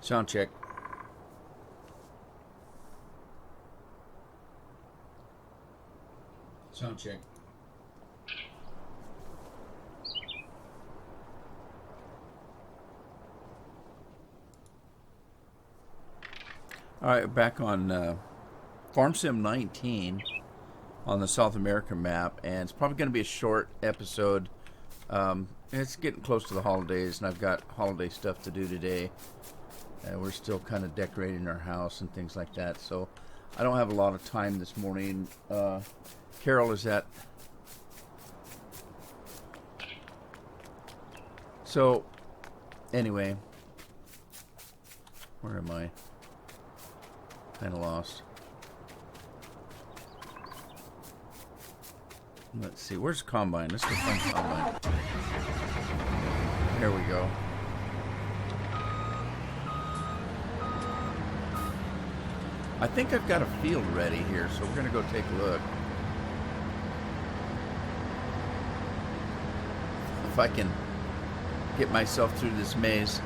Sound check. Sound check. All right, back on Farm Sim 19 on the South America map, and it's probably going to be a short episode. It's getting close to the holidays, and I've got holiday stuff to do today. We're still kind of decorating our house and things like that, so I don't have a lot of time this morning. Carol is at... So, anyway, where am I? Kind of lost. Let's see, where's Combine? Let's go find Combine. There we go. I think I've got a field ready here, so we're going to go take a look. If I can get myself through this maze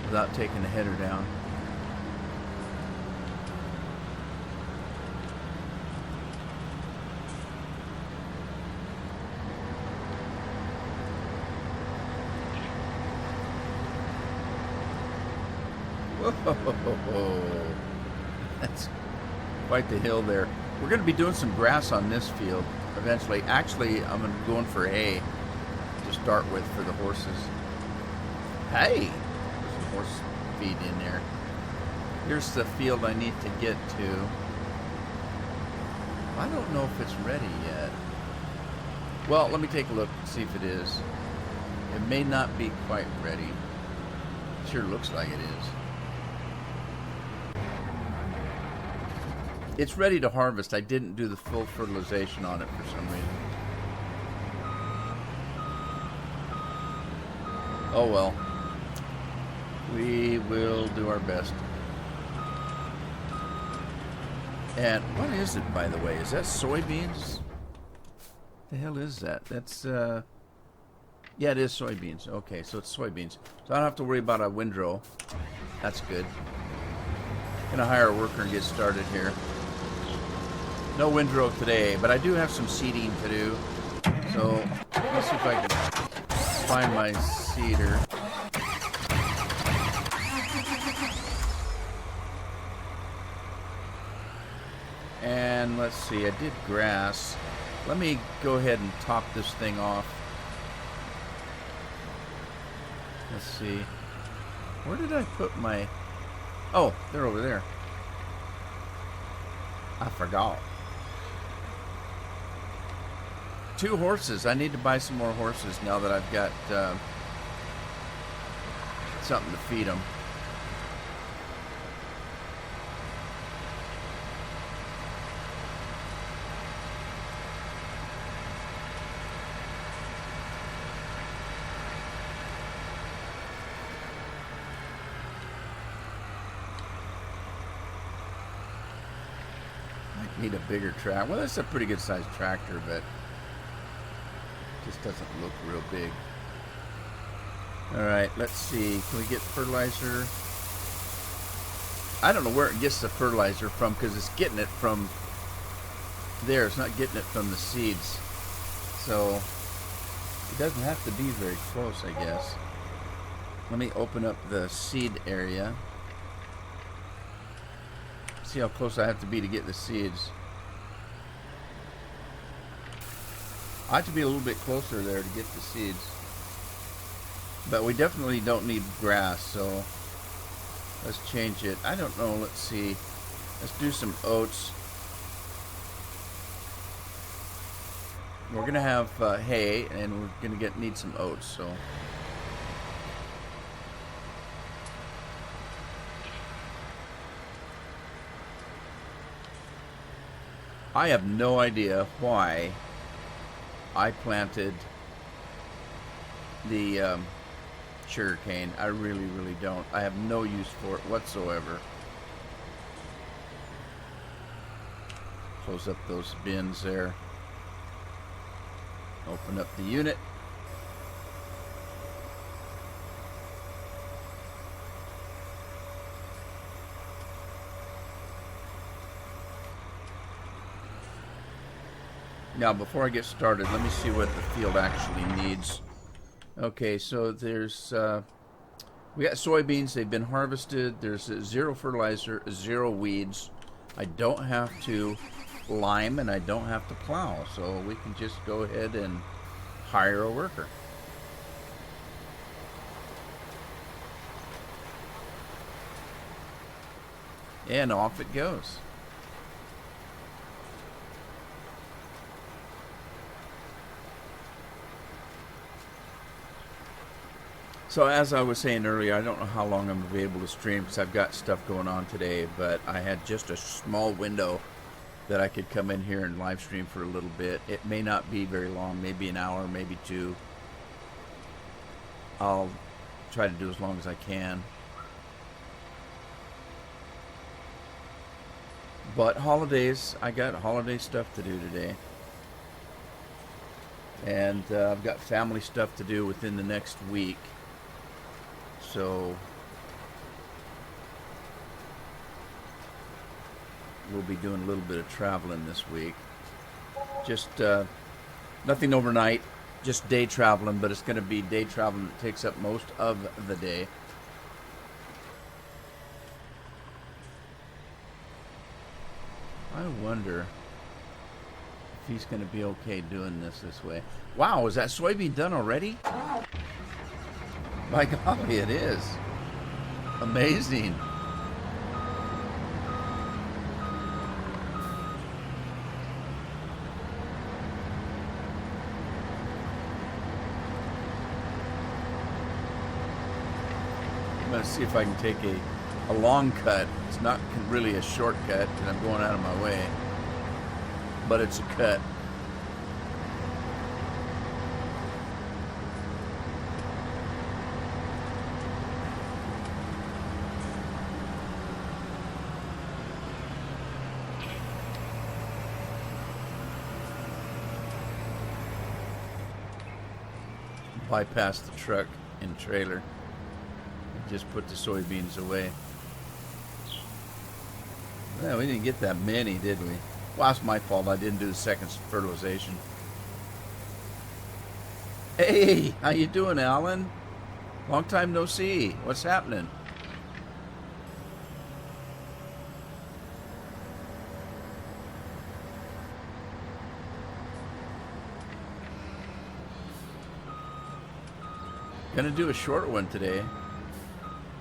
without taking the header down. Whoa, that's quite the hill there. We're going to be doing some grass on this field eventually. Actually, I'm going for hay to start with for the horses. Hey, there's some horse feed in there. Here's the field I need to get to. I don't know if it's ready yet. Well, let me take a look and see if it is. It may not be quite ready. It sure looks like it is. It's ready to harvest. I didn't do the full fertilization on it for some reason. Oh well. We will do our best. And what is it, by the way? Is that soybeans? The hell is that? That's, yeah, it is soybeans. Okay, so it's soybeans. So I don't have to worry about a windrow. That's good. Gonna hire a worker and get started here. No windrow today, but I do have some seeding to do. So, let's see if I can find my seeder. And let's see, I did grass. Let me go ahead and top this thing off. Let's see. Where did I put my... Oh, they're over there. I forgot. 2 horses. I need to buy some more horses now that I've got something to feed them. Might need a bigger tractor. Well, that's a pretty good sized tractor, but just doesn't look real big. Alright, let's see. Can we get fertilizer? I don't know where it gets the fertilizer from because it's getting it from there. It's not getting it from the seeds. So it doesn't have to be very close, I guess. Let me open up the seed area. See how close I have to be to get the seeds. I have to be a little bit closer there to get the seeds. But we definitely don't need grass, so let's change it. I don't know, let's see. Let's do some oats. We're going to have hay, and we're going to need some oats, so... I have no idea why I planted the sugar cane. I really, really don't. I have no use for it whatsoever. Close up those bins there. Open up the unit. Now, before I get started, let me see what the field actually needs. Okay, so there's we got soybeans. They've been harvested. There's zero fertilizer, zero weeds. I don't have to lime, and I don't have to plow, so we can just go ahead and hire a worker. And off it goes. So as I was saying earlier, I don't know how long I'm going to be able to stream because I've got stuff going on today, but I had just a small window that I could come in here and live stream for a little bit. It may not be very long, maybe an hour, maybe two. I'll try to do as long as I can. But holidays, I got holiday stuff to do today. And I've got family stuff to do within the next week. So we'll be doing a little bit of traveling this week. Just nothing overnight, just day traveling, but it's going to be day traveling that takes up most of the day. I wonder if he's going to be okay doing this way. Wow, is that soybean done already? By golly, it is. Amazing. I'm going to see if I can take a long cut. It's not really a shortcut because I'm going out of my way, but it's a cut. Bypass the truck and trailer and just put the soybeans away. Well, we didn't get that many, did we? Well, that's my fault. I didn't do the second fertilization. Hey, how you doing, Alan? Long time no see. What's happening? Gonna do a short one today.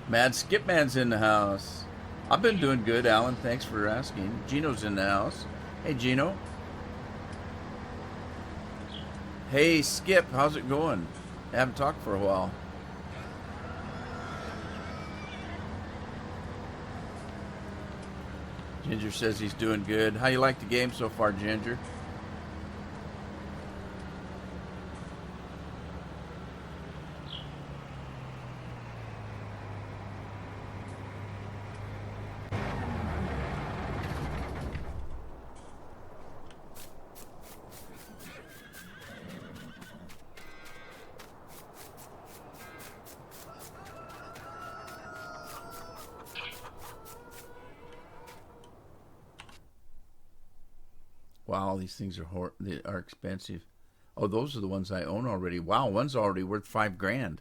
Mad Skipman's in the house. I've been doing good, Alan. Thanks for asking. Gino's in the house. Hey, Gino. Hey, Skip. How's it going? I haven't talked for a while. Ginger says he's doing good. How you like the game so far, Ginger? Wow, these things are expensive. Oh, those are the ones I own already. Wow, one's already worth $5,000.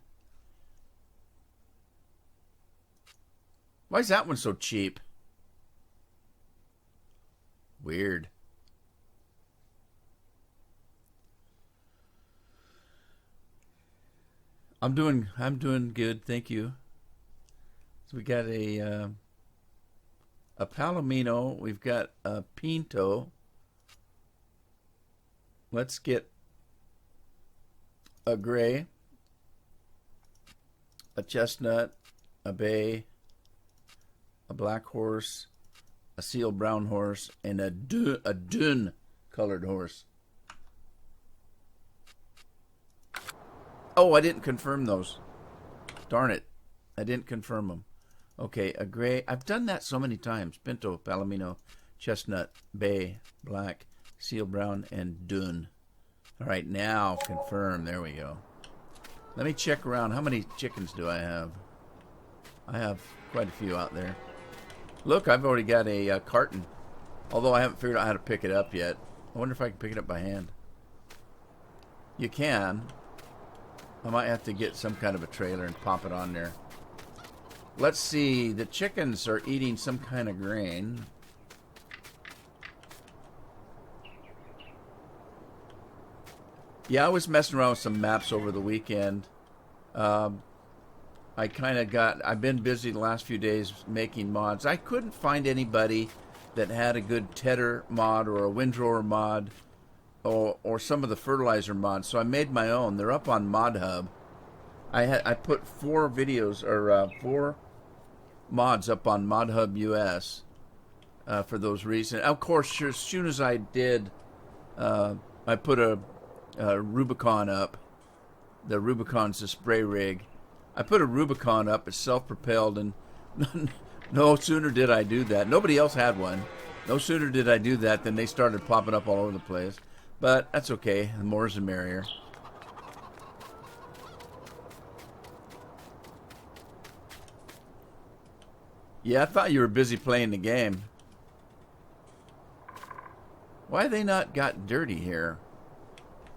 Why is that one so cheap? Weird. I'm doing good, thank you. So we got a Palomino. We've got a Pinto. Let's get a gray, a chestnut, a bay, a black horse, a seal brown horse, and a dun colored horse. Oh, I didn't confirm those. Darn it. I didn't confirm them. Okay, a gray. I've done that so many times. Pinto, Palomino, chestnut, bay, black, seal brown, and dun. All right, now confirm. There we go. Let me check around. How many chickens do I have? I have quite a few out there. Look, I've already got a carton. Although I haven't figured out how to pick it up yet. I wonder if I can pick it up by hand. You can. I might have to get some kind of a trailer and pop it on there. Let's see. The chickens are eating some kind of grain. Yeah, I was messing around with some maps over the weekend. I've been busy the last few days making mods. I couldn't find anybody that had a good tedder mod or a windrower mod or some of the fertilizer mods, so I made my own. They're up on ModHub. I put 4 videos or 4 mods up on ModHub US for those reasons. Of course, as soon as I did, I put a Rubicon up. The Rubicon's the spray rig. I put a Rubicon up. It's self-propelled, and no sooner did I do that. Nobody else had one. No sooner did I do that than they started popping up all over the place. But that's okay. The more is the merrier. Yeah, I thought you were busy playing the game. Why have they not got dirty here?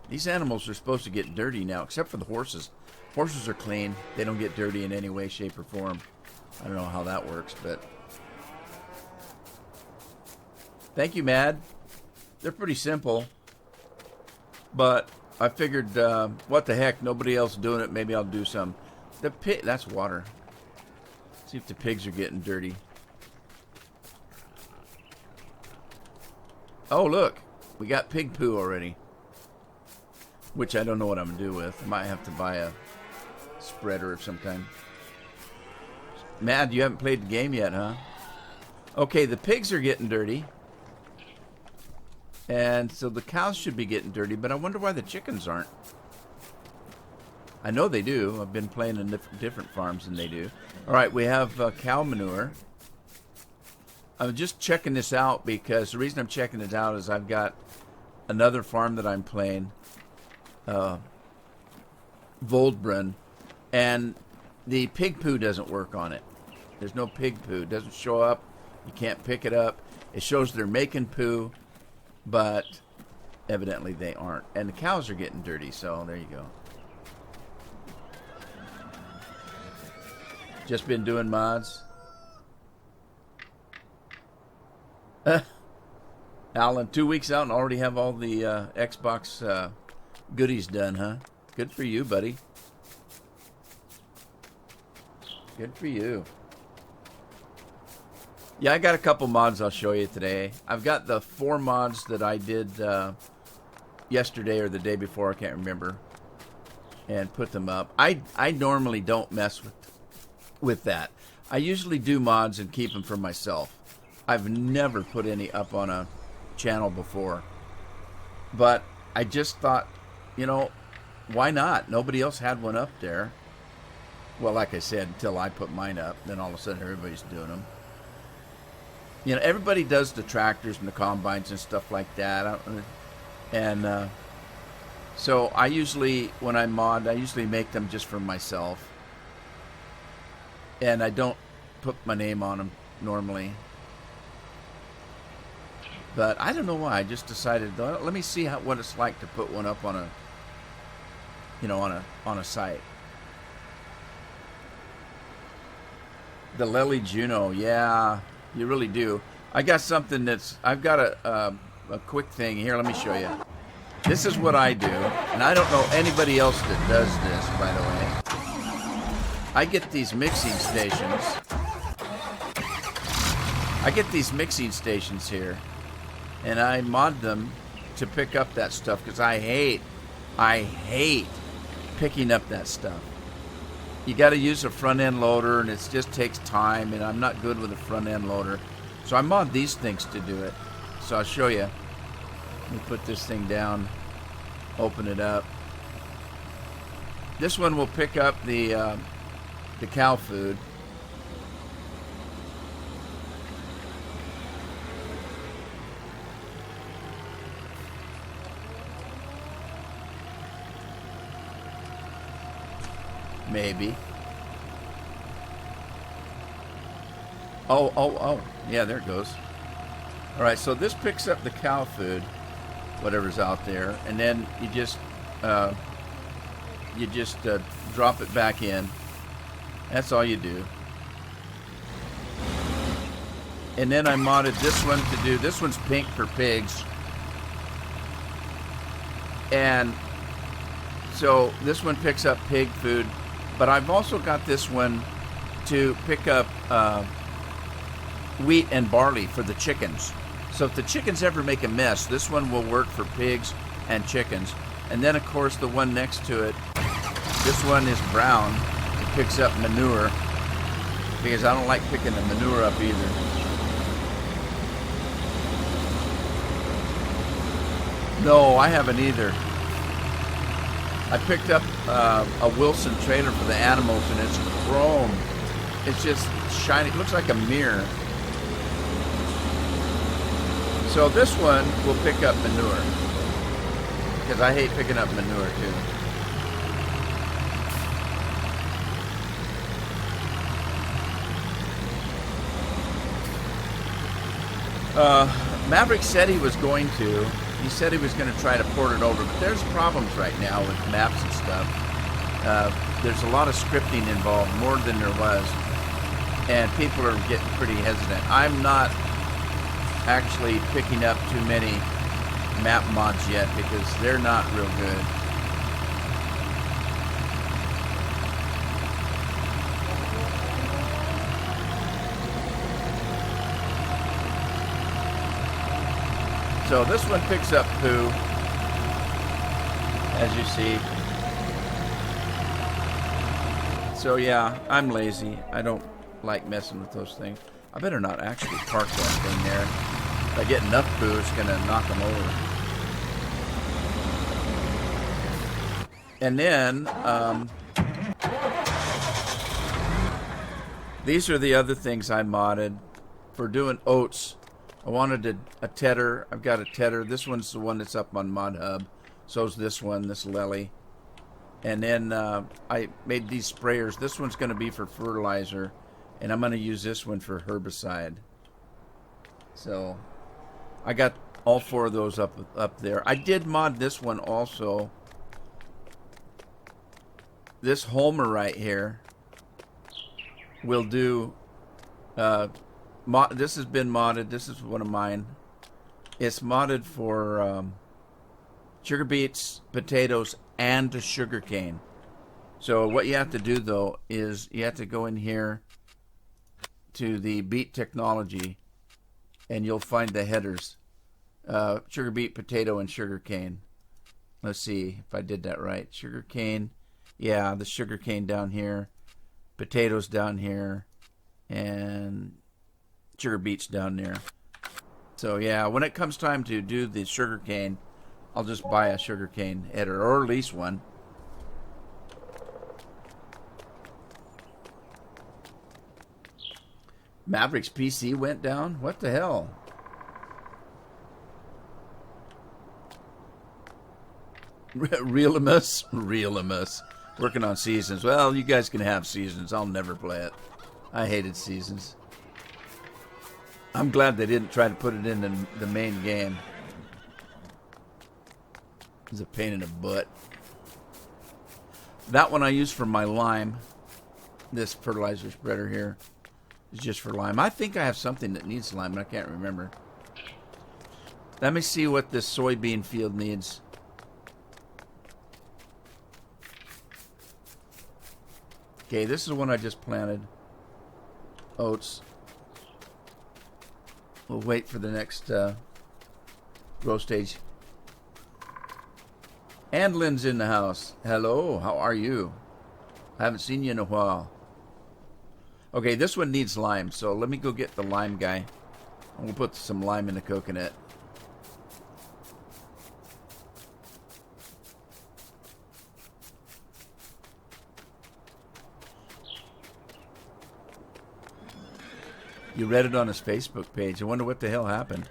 These animals are supposed to get dirty now, except for the horses. Horses are clean. They don't get dirty in any way, shape, or form. I don't know how that works, but... Thank you, Mad. They're pretty simple. But I figured, what the heck, nobody else doing it, maybe I'll do some. The pig, that's water. See if the pigs are getting dirty. Oh, look. We got pig poo already. Which I don't know what I'm going to do with. I might have to buy a spreader of some kind. Mad, you haven't played the game yet, huh? Okay, the pigs are getting dirty. And so the cows should be getting dirty, but I wonder why the chickens aren't. I know they do. I've been playing in different farms and they do. All right, we have cow manure. I'm just checking this out because the reason I'm checking it out is I've got another farm that I'm playing, Voldbrunn, and the pig poo doesn't work on it. There's no pig poo. It doesn't show up. You can't pick it up. It shows they're making poo, but evidently they aren't. And the cows are getting dirty, so there you go. Just been doing mods. Alan, 2 weeks out and already have all the Xbox goodies done, huh? Good for you, buddy. Good for you. Yeah, I got a couple mods I'll show you today. I've got the 4 mods that I did yesterday or the day before, I can't remember, and put them up. I normally don't mess with that. I usually do mods and keep them for myself. I've never put any up on a channel before. But I just thought, you know, why not? Nobody else had one up there. Well, like I said, until I put mine up, then all of a sudden everybody's doing them. You know, everybody does the tractors and the combines and stuff like that. And so I usually, when I mod, I usually make them just for myself. And I don't put my name on them normally. But I don't know why. I just decided, let me see what it's like to put one up on a, you know, on a site. The Lely Juno, yeah, you really do. I got something I've got a quick thing here. Let me show you. This is what I do, and I don't know anybody else that does this, by the way. I get these mixing stations. Here, and I mod them to pick up that stuff because I hate picking up that stuff. You got to use a front end loader, and it just takes time, and I'm not good with a front end loader. So I mod these things to do it. So I'll show you. Let me put this thing down, open it up. This one will pick up the cow food. Maybe. Oh. Yeah, there it goes. All right, so this picks up the cow food. whatever's out there, and then you just drop it back in. That's all you do. And then I modded this one to do, this one's pink for pigs. And so this one picks up pig food, but I've also got this one to pick up wheat and barley for the chickens. So if the chickens ever make a mess, this one will work for pigs and chickens. And then of course the one next to it, this one is brown. It picks up manure, because I don't like picking the manure up either. No, I haven't either. I picked up a Wilson trailer for the animals, and it's chrome. It's just shiny. It looks like a mirror. So this one will pick up manure, because I hate picking up manure too. Maverick said he was going to. He said he was going to try to port it over, but there's problems right now with maps and stuff. There's a lot of scripting involved, more than there was, and people are getting pretty hesitant. I'm not actually picking up too many map mods yet, because they're not real good. So this one picks up poo, as you see. So yeah, I'm lazy. I don't like messing with those things. I better not actually park that thing there. If I get enough poo, it's gonna knock them over. And then, these are the other things I modded for doing oats. I wanted a tedder. I've got a tedder. This one's the one that's up on Mod Hub. So's this one, this Lely. And then I made these sprayers. This one's going to be for fertilizer, and I'm going to use this one for herbicide. So I got all four of those up there. I did mod this one also. This Homer right here will do... this has been modded. This is one of mine. It's modded for sugar beets, potatoes, and sugar cane. So what you have to do, though, is you have to go in here to the beet technology, and you'll find the headers. Sugar beet, potato, and sugar cane. Let's see if I did that right. Sugar cane. Yeah, the sugar cane down here. Potatoes down here. And... sugar beets down there. So yeah, when it comes time to do the sugar cane, I'll just buy a sugar cane header, or at least one. Maverick's PC went down? What the hell? Realimus? Realimus. Working on Seasons. Well, you guys can have Seasons. I'll never play it. I hated Seasons. I'm glad they didn't try to put it in the main game. It's a pain in the butt. That one I use for my lime. This fertilizer spreader here is just for lime. I think I have something that needs lime, but I can't remember. Let me see what this soybean field needs. Okay, this is the one I just planted. Oats. We'll wait for the next grow stage. And Lynn's in the house. Hello, how are you? I haven't seen you in a while. Okay, this one needs lime, so let me go get the lime guy. And we'll put some lime in the coconut. You read it on his Facebook page. I wonder what the hell happened.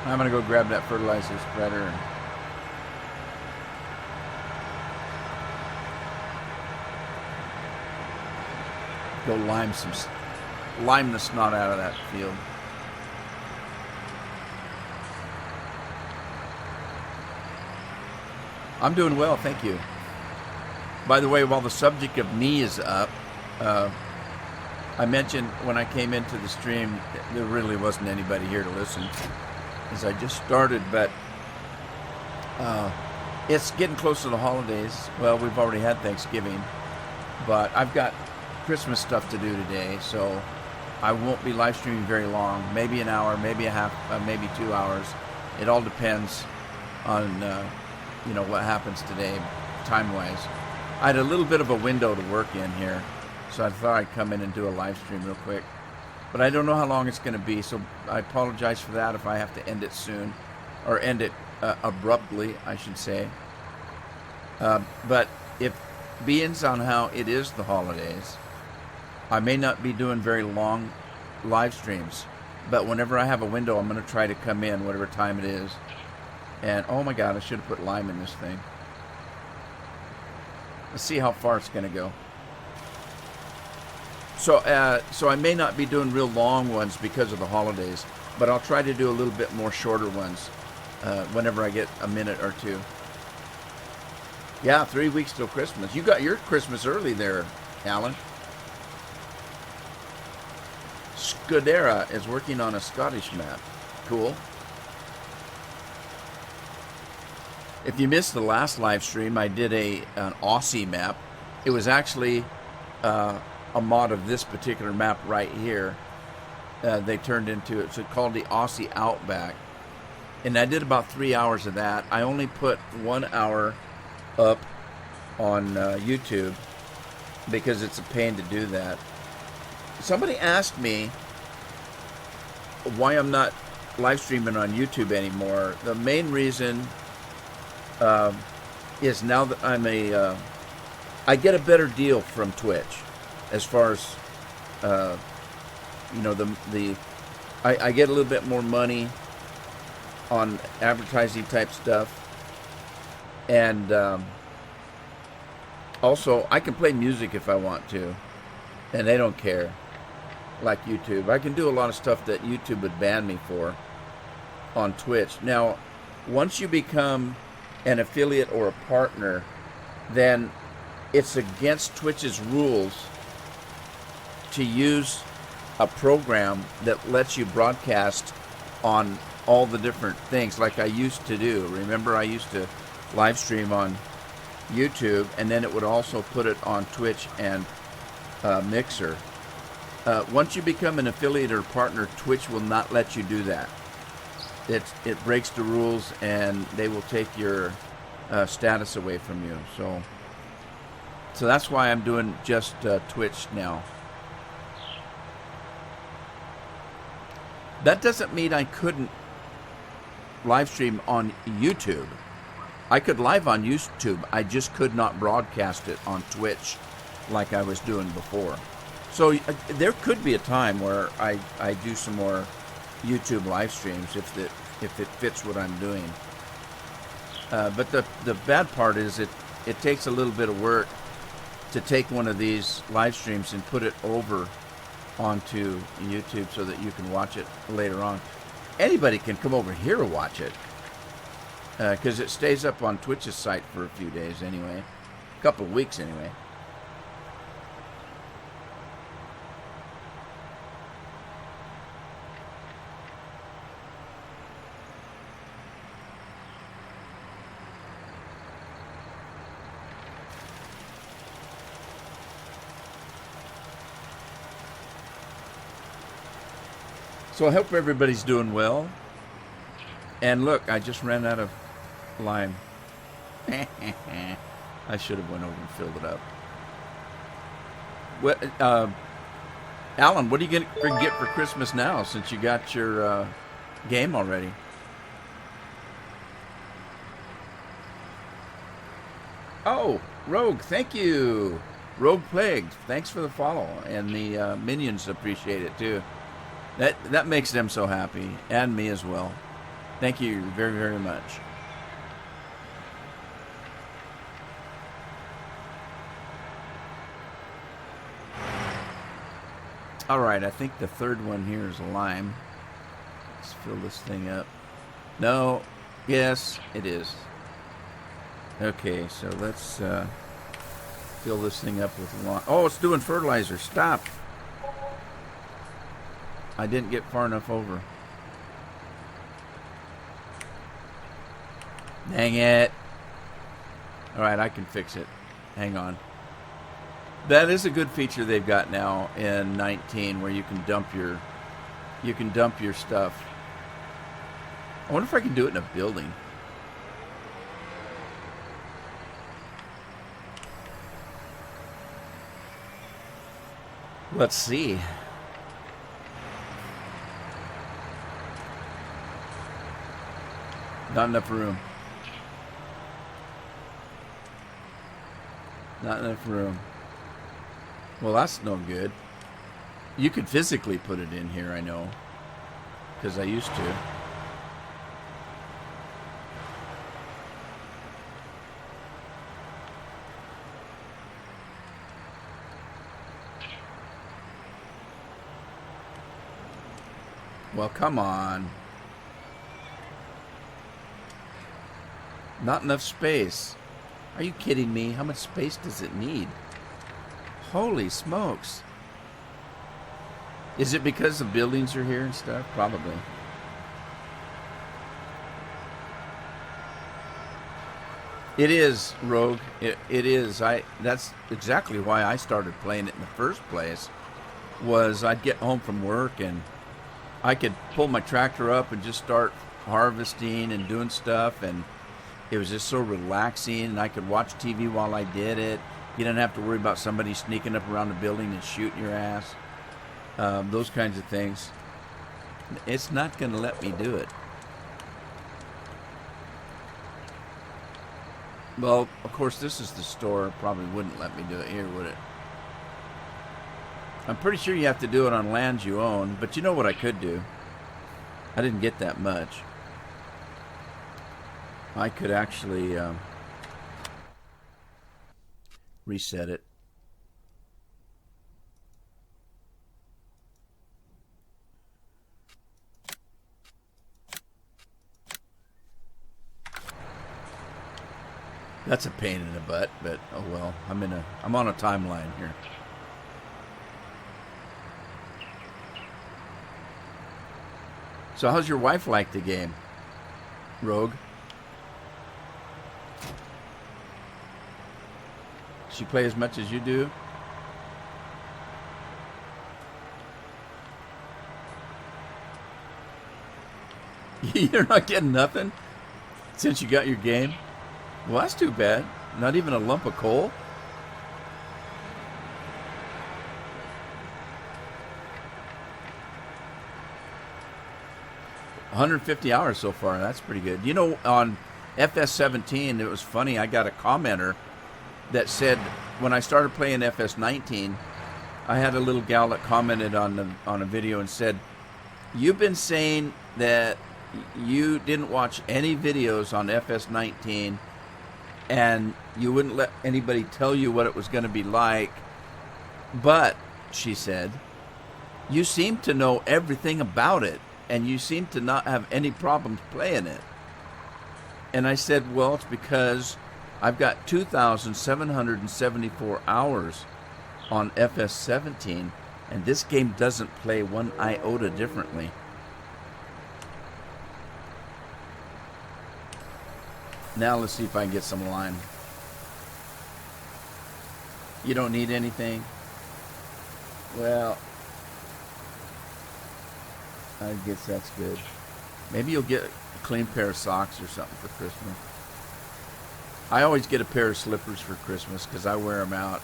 I'm going to go grab that fertilizer spreader. go lime the snot out of that field. I'm doing well, thank you. By the way, while the subject of me is up, I mentioned when I came into the stream, there really wasn't anybody here to listen, as I just started, but it's getting close to the holidays. Well, we've already had Thanksgiving, but I've got Christmas stuff to do today, so I won't be live streaming very long. Maybe an hour, maybe a half, maybe 2 hours. It all depends on what happens today, time-wise. I had a little bit of a window to work in here, so I thought I'd come in and do a live stream real quick. But I don't know how long it's going to be, so I apologize for that if I have to end it soon, or end it abruptly, I should say. But if being on how it is the holidays, I may not be doing very long live streams, but whenever I have a window, I'm going to try to come in, whatever time it is. And oh my God, I should have put lime in this thing. Let's see how far it's going to go. So I may not be doing real long ones because of the holidays, but I'll try to do a little bit more shorter ones whenever I get a minute or two. Yeah, 3 weeks till Christmas. You got your Christmas early there, Alan. Scudera is working on a Scottish map. Cool. If you missed the last live stream, I did an Aussie map. It was actually a mod of this particular map right here. They turned into it. So it's called the Aussie Outback. And I did about 3 hours of that. I only put 1 hour up on YouTube because it's a pain to do that. Somebody asked me why I'm not live streaming on YouTube anymore. The main reason is now that I get a better deal from Twitch as far as I get a little bit more money on advertising type stuff, and also I can play music if I want to, and they don't care like YouTube. I can do a lot of stuff that YouTube would ban me for on Twitch. Now, once you become an affiliate or a partner, then it's against Twitch's rules to use a program that lets you broadcast on all the different things like I used to do. Remember, I used to live stream on YouTube, and then it would also put it on Twitch and Mixer. Once you become an affiliate or partner, Twitch will not let you do that. It breaks the rules, and they will take your status away from you. So that's why I'm doing just Twitch now. That doesn't mean I couldn't live stream on YouTube. I could live on YouTube. I just could not broadcast it on Twitch like I was doing before. So there could be a time where I do some more YouTube live streams if it fits what I'm doing. But the bad part is it takes a little bit of work to take one of these live streams and put it over onto YouTube so that you can watch it later on. Anybody can come over here and watch it because it stays up on Twitch's site for a few days anyway, a couple of weeks anyway. So I hope everybody's doing well. And look, I just ran out of lime. I should have went over and filled it up. What, Alan, what are you going to get for Christmas now since you got your game already? Oh, Rogue, thank you. Rogue Plague, thanks for the follow. And the minions appreciate it too. That makes them so happy, and me as well. Thank you very, very much. All right, I think the third one here is lime. Let's fill this thing up. No, yes, it is. Okay, so let's fill this thing up with lime. Oh, it's doing fertilizer. Stop. I didn't get far enough over. Dang it. All right, I can fix it. Hang on. That is a good feature they've got now in 19, where you can dump your stuff. I wonder if I can do it in a building. Let's see. Not enough room. Not enough room. Well, that's no good. You could physically put it in here, I know. Because I used to. Well, come on. Not enough space. Are you kidding me? How much space does it need? Holy smokes. Is it because the buildings are here and stuff? Probably. It is, Rogue. It is. That's exactly why I started playing it in the first place. Was I'd get home from work and I could pull my tractor up and just start harvesting and doing stuff, and it was just so relaxing, and I could watch TV while I did it. You didn't have to worry about somebody sneaking up around the building and shooting your ass. Those kinds of things. It's not going to let me do it. Well, of course, this is the store. Probably wouldn't let me do it here, would it? I'm pretty sure you have to do it on lands you own, but you know what I could do? I didn't get that much. I could actually reset it. That's a pain in the butt, but oh well. I'm on a timeline here. So how's your wife like the game, Rogue? She play as much as you do? You're not getting nothing since you got your game? Well, that's too bad. Not even a lump of coal? $150 so far. That's pretty good. You know, on FS17, it was funny. I got a commenter that said when I started playing FS19, I had a little gal that commented on a video and said, "You've been saying that you didn't watch any videos on FS19, and you wouldn't let anybody tell you what it was going to be like. But," she said, "you seem to know everything about it, and you seem to not have any problems playing it." And I said, well, it's because I've got 2,774 hours on FS17, and this game doesn't play one iota differently. Now let's see if I can get some lime. You don't need anything? Well, I guess that's good. Maybe you'll get a clean pair of socks or something for Christmas. I always get a pair of slippers for Christmas because I wear them out.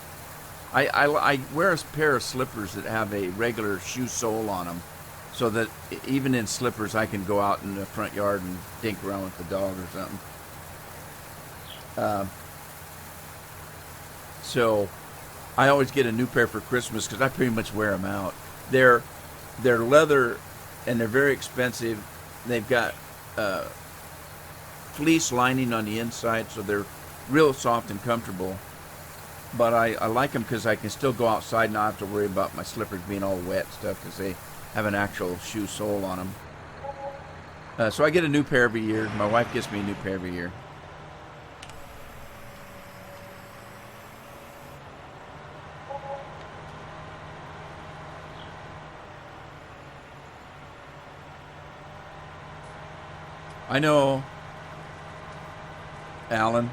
I wear a pair of slippers that have a regular shoe sole on them, so that even in slippers I can go out in the front yard and dink around with the dog or something. So I always get a new pair for Christmas because I pretty much wear them out. They're leather and they're very expensive. They've got fleece lining on the inside, so they're real soft and comfortable. But I like them because I can still go outside and not have to worry about my slippers being all wet and stuff because they have an actual shoe sole on them. So I get a new pair every year. My wife gets me a new pair every year. I know, Alan.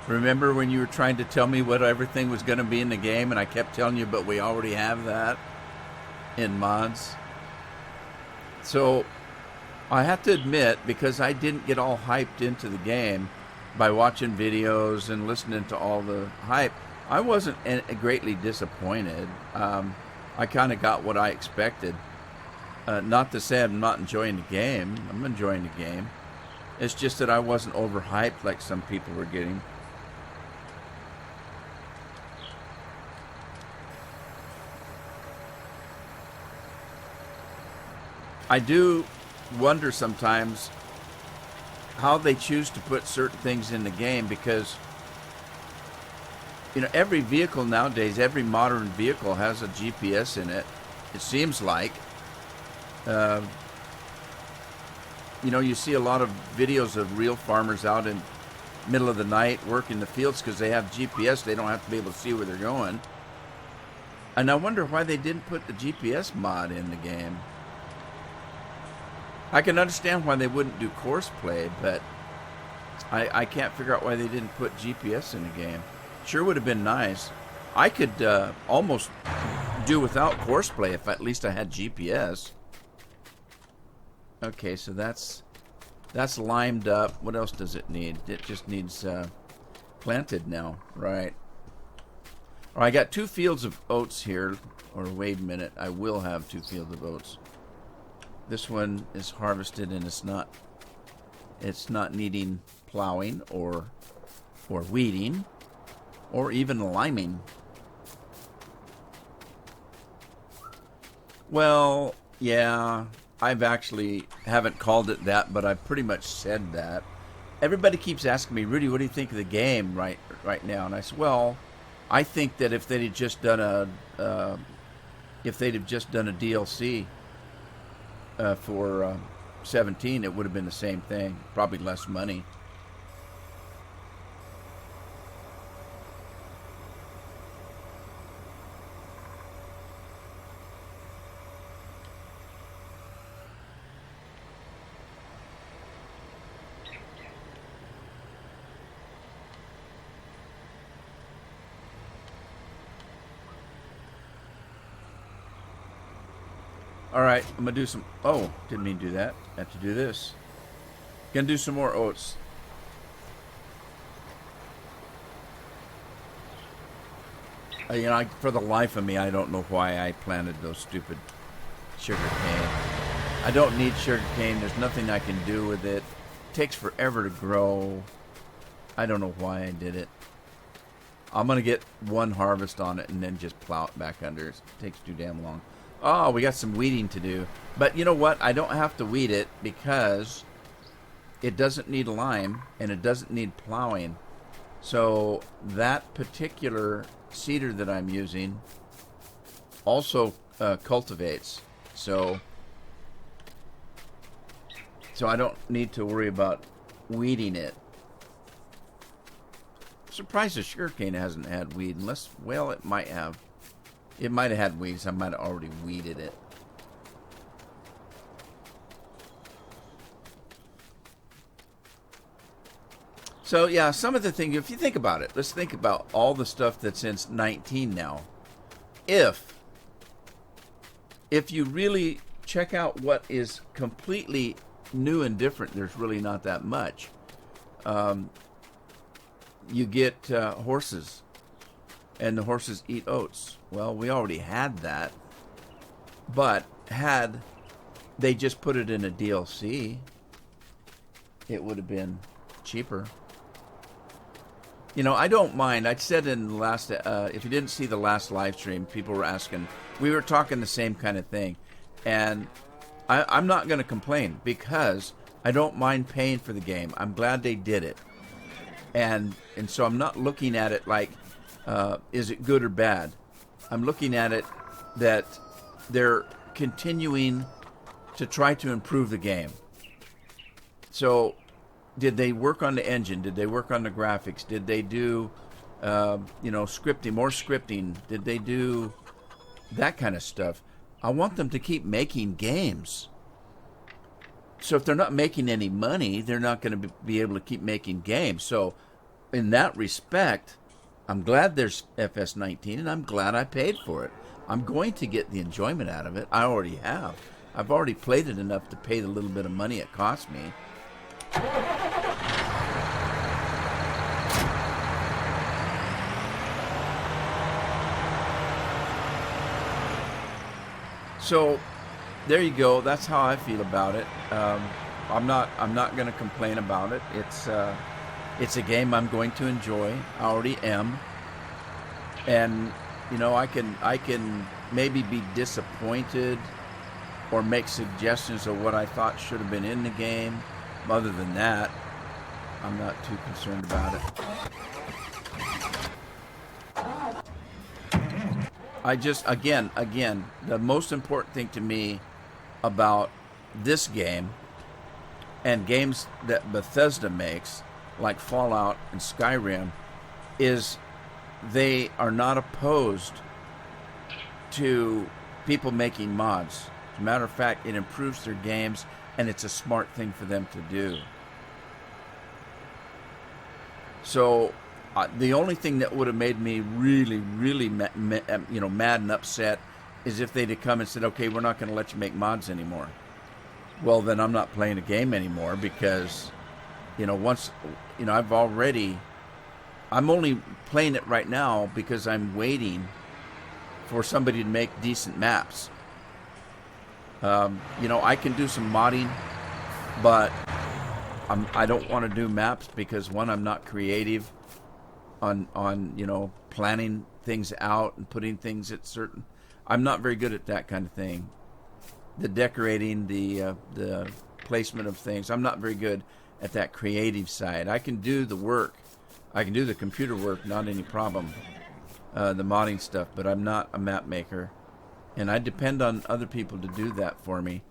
Remember when you were trying to tell me what everything was going to be in the game, and I kept telling you, but we already have that in mods? So I have to admit, because I didn't get all hyped into the game by watching videos and listening to all the hype, I wasn't greatly disappointed. I kind of got what I expected. Not to say I'm not enjoying the game. I'm enjoying the game. It's just that I wasn't overhyped like some people were getting. I do wonder sometimes how they choose to put certain things in the game because, you know, every vehicle nowadays, every modern vehicle has a GPS in it. It seems like. You know, you see a lot of videos of real farmers out in middle of the night working the fields because they have GPS. They don't have to be able to see where they're going. And I wonder why they didn't put the GPS mod in the game. I can understand why they wouldn't do course play, but I can't figure out why they didn't put GPS in the game. Sure would have been nice. I could almost do without course play if at least I had GPS. Okay, so that's limed up. What else does it need? It just needs planted now, right? All right, I got 2 fields of oats here. Or wait a minute, I will have 2 fields of oats. This one is harvested and it's not needing plowing or weeding or even liming. Well, yeah, I've actually haven't called it that, but I've pretty much said that. Everybody keeps asking me, Rudy, what do you think of the game right now? And I said, well, I think that if they'd have just done a DLC for 17, it would have been the same thing, probably less money. Alright, I'm going to do some... Oh, didn't mean to do that. I have to do this. Gonna do some more oats. You know, for the life of me, I don't know why I planted those stupid sugar cane. I don't need sugar cane. There's nothing I can do with it. It takes forever to grow. I don't know why I did it. I'm going to get one harvest on it and then just plow it back under. It takes too damn long. Oh, we got some weeding to do. But you know what? I don't have to weed it because it doesn't need lime and it doesn't need plowing. So that particular seeder that I'm using also cultivates. So I don't need to worry about weeding it. I'm surprised the sugarcane hasn't had weed unless, well, it might have. It might have had weeds. I might have already weeded it. So, yeah, some of the things, if you think about it, let's think about all the stuff that's in 19 now. If you really check out what is completely new and different, there's really not that much. You get horses. And the horses eat oats. Well, we already had that. But had they just put it in a DLC, it would have been cheaper. You know, I don't mind. I said in the last, if you didn't see the last live stream, people were asking, we were talking the same kind of thing. And I'm not going to complain because I don't mind paying for the game. I'm glad they did it. And so I'm not looking at it like, Is it good or bad? I'm looking at it that they're continuing to try to improve the game. So, did they work on the engine? Did they work on the graphics? Did they do, scripting, more scripting? Did they do that kind of stuff? I want them to keep making games. So if they're not making any money, they're not going to be able to keep making games. So in that respect, I'm glad there's FS19, and I'm glad I paid for it. I'm going to get the enjoyment out of it. I already have. I've already played it enough to pay the little bit of money it cost me. So there you go. That's how I feel about it. I'm not going to complain about it. It's a game I'm going to enjoy. I already am. And I can maybe be disappointed or make suggestions of what I thought should have been in the game. Other than that, I'm not too concerned about it. I just, again, the most important thing to me about this game and games that Bethesda makes, like Fallout and Skyrim, is they are not opposed to people making mods. As a matter of fact, it improves their games, and it's a smart thing for them to do. So the only thing that would have made me really, really mad and upset is if they'd have come and said, okay, we're not going to let you make mods anymore. Well, then I'm not playing a game anymore because, I'm only playing it right now because I'm waiting for somebody to make decent maps. I can do some modding, but I don't want to do maps because, one, I'm not creative on planning things out and putting things at certain. I'm not very good at that kind of thing. The decorating, the placement of things. I'm not very good at that creative side. I can do the work. I can do the computer work, not any problem. The modding stuff, but I'm not a map maker. And I depend on other people to do that for me,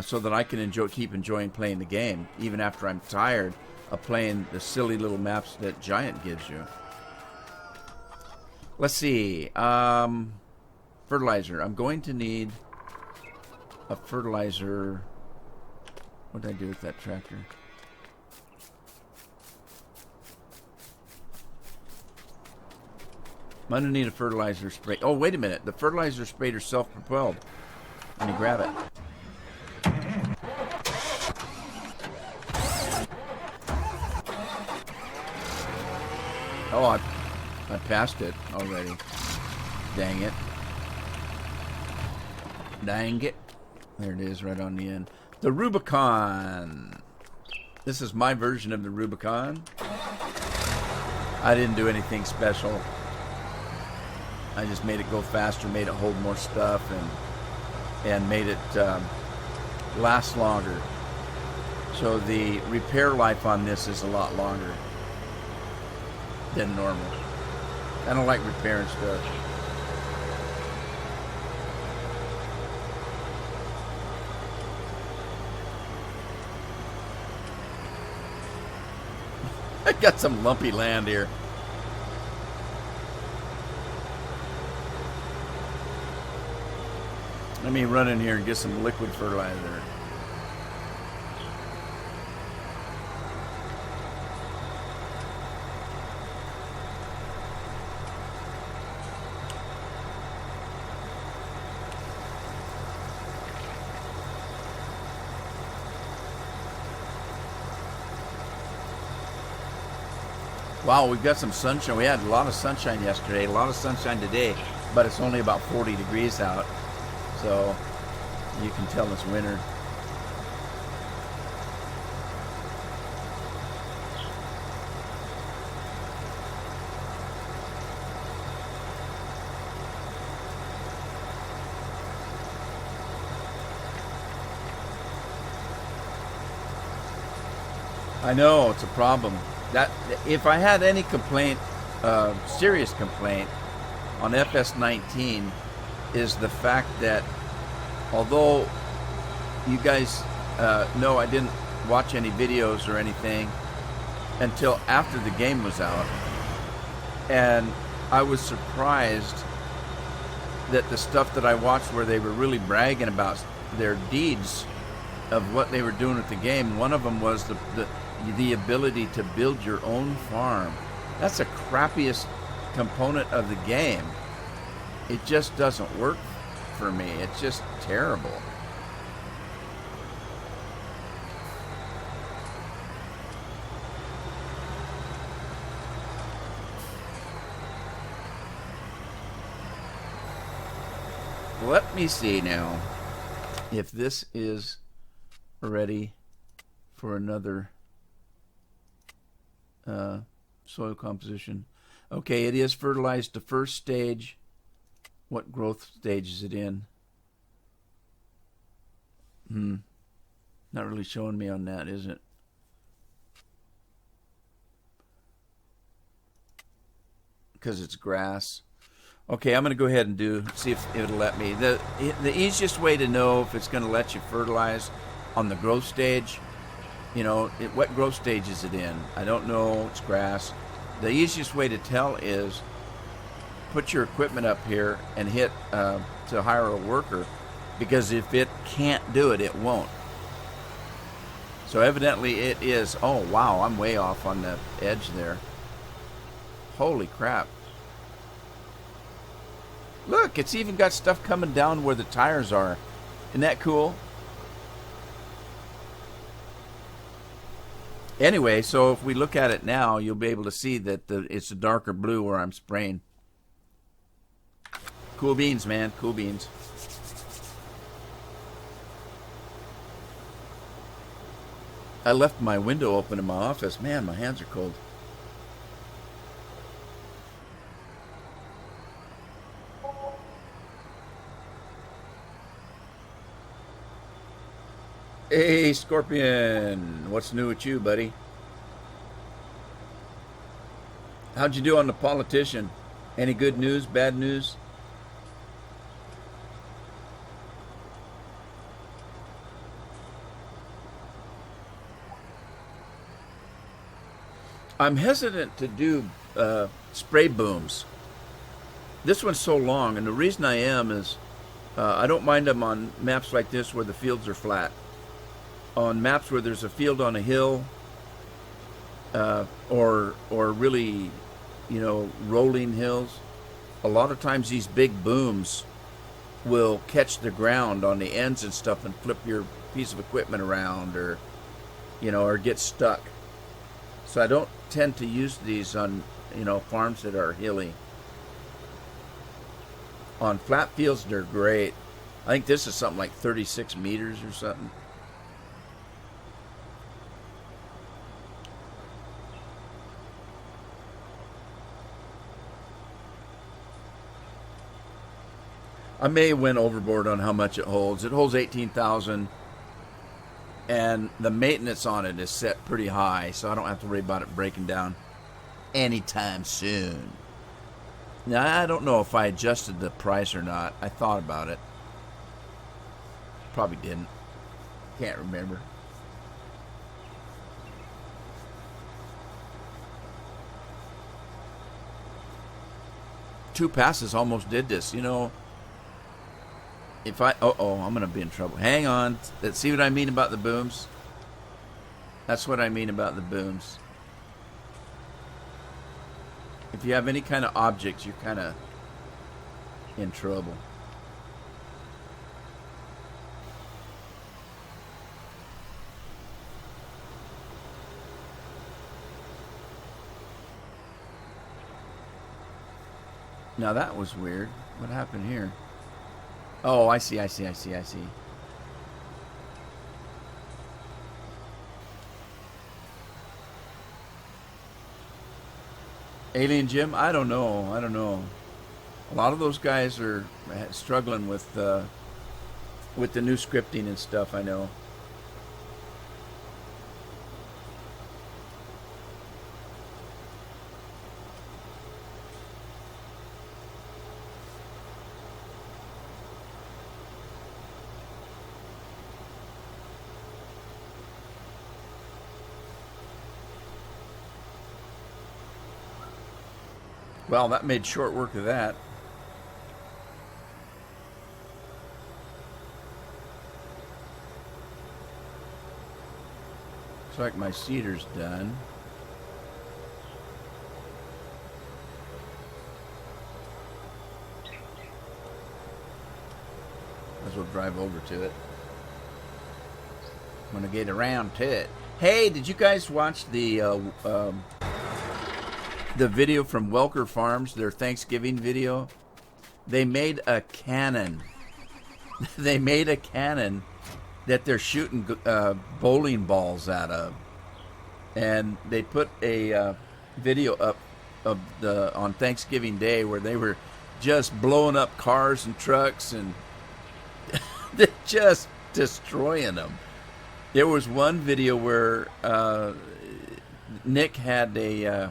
so that I can keep enjoying playing the game, even after I'm tired of playing the silly little maps that Giant gives you. Let's see. Fertilizer. I'm going to need a fertilizer. What did I do with that tractor? I'm going to need a fertilizer spray. Oh, wait a minute. The fertilizer sprayer is self-propelled. Let me grab it. Oh, I passed it already. Dang it. Dang it. There it is, right on the end. The Rubicon. This is my version of the Rubicon. I didn't do anything special. I just made it go faster, made it hold more stuff, and made it last longer. So the repair life on this is a lot longer than normal. I don't like repairing stuff. I got some lumpy land here. Let me run in here and get some liquid fertilizer. Wow, we've got some sunshine. We had a lot of sunshine yesterday, a lot of sunshine today, but it's only about 40 degrees out. So you can tell it's winter. I know, it's a problem. That if I had any complaint serious complaint on FS19 is the fact that although you guys know I didn't watch any videos or anything until after the game was out, and I was surprised that the stuff that I watched where they were really bragging about their deeds of what they were doing with the game, one of them was the ability to build your own farm. That's the crappiest component of the game. It just doesn't work for me. It's just terrible. Let me see now if this is ready for another soil composition. Okay, it is fertilized the first stage. What growth stage is it in? Not really showing me on that, is it? Because it's grass. Okay, I'm going to go ahead and see if it'll let me. The easiest way to know if it's going to let you fertilize on the growth stage, you know, what growth stage is it in? I don't know. It's grass. The easiest way to tell is put your equipment up here and hit to hire a worker, because if it can't do it, it won't. So evidently it is. Oh, wow, I'm way off on the edge there. Holy crap. Look, it's even got stuff coming down where the tires are. Isn't that cool? Anyway, so if we look at it now, you'll be able to see that it's a darker blue where I'm spraying. Cool beans, man. Cool beans. I left my window open in my office. Man, my hands are cold. Hey, Scorpion. What's new with you, buddy? How'd you do on the politician? Any good news, bad news? I'm hesitant to do spray booms. This one's so long, and the reason I am is I don't mind them on maps like this where the fields are flat. On maps where there's a field on a hill, or really, you know, rolling hills, a lot of times these big booms will catch the ground on the ends and stuff and flip your piece of equipment around, or, you know, or get stuck. So I don't tend to use these on, you know, farms that are hilly. On flat fields, they're great. I think this is something like 36 meters or something. I may have went overboard on how much it holds. It holds 18,000, and the maintenance on it is set pretty high, so I don't have to worry about it breaking down anytime soon. Now, I don't know if I adjusted the price or not. I thought about it. Probably didn't. Can't remember. Two passes almost did this, you know. If I... I'm going to be in trouble. Hang on. Let's see what I mean about the booms. That's what I mean about the booms. If you have any kind of objects, you're kind of in trouble. Now that was weird. What happened here? Oh, I see. Alien Jim? I don't know. A lot of those guys are struggling with the new scripting and stuff, I know. Well, that made short work of that. Looks like my cedar's done. Might as well drive over to it. I'm gonna get around to it. Hey, did you guys watch the video from Welker Farms, their Thanksgiving video? They made a cannon. They made a cannon that they're shooting bowling balls out of, and they put a video up of on Thanksgiving Day where they were just blowing up cars and trucks and they're just destroying them. There was one video where Nick had a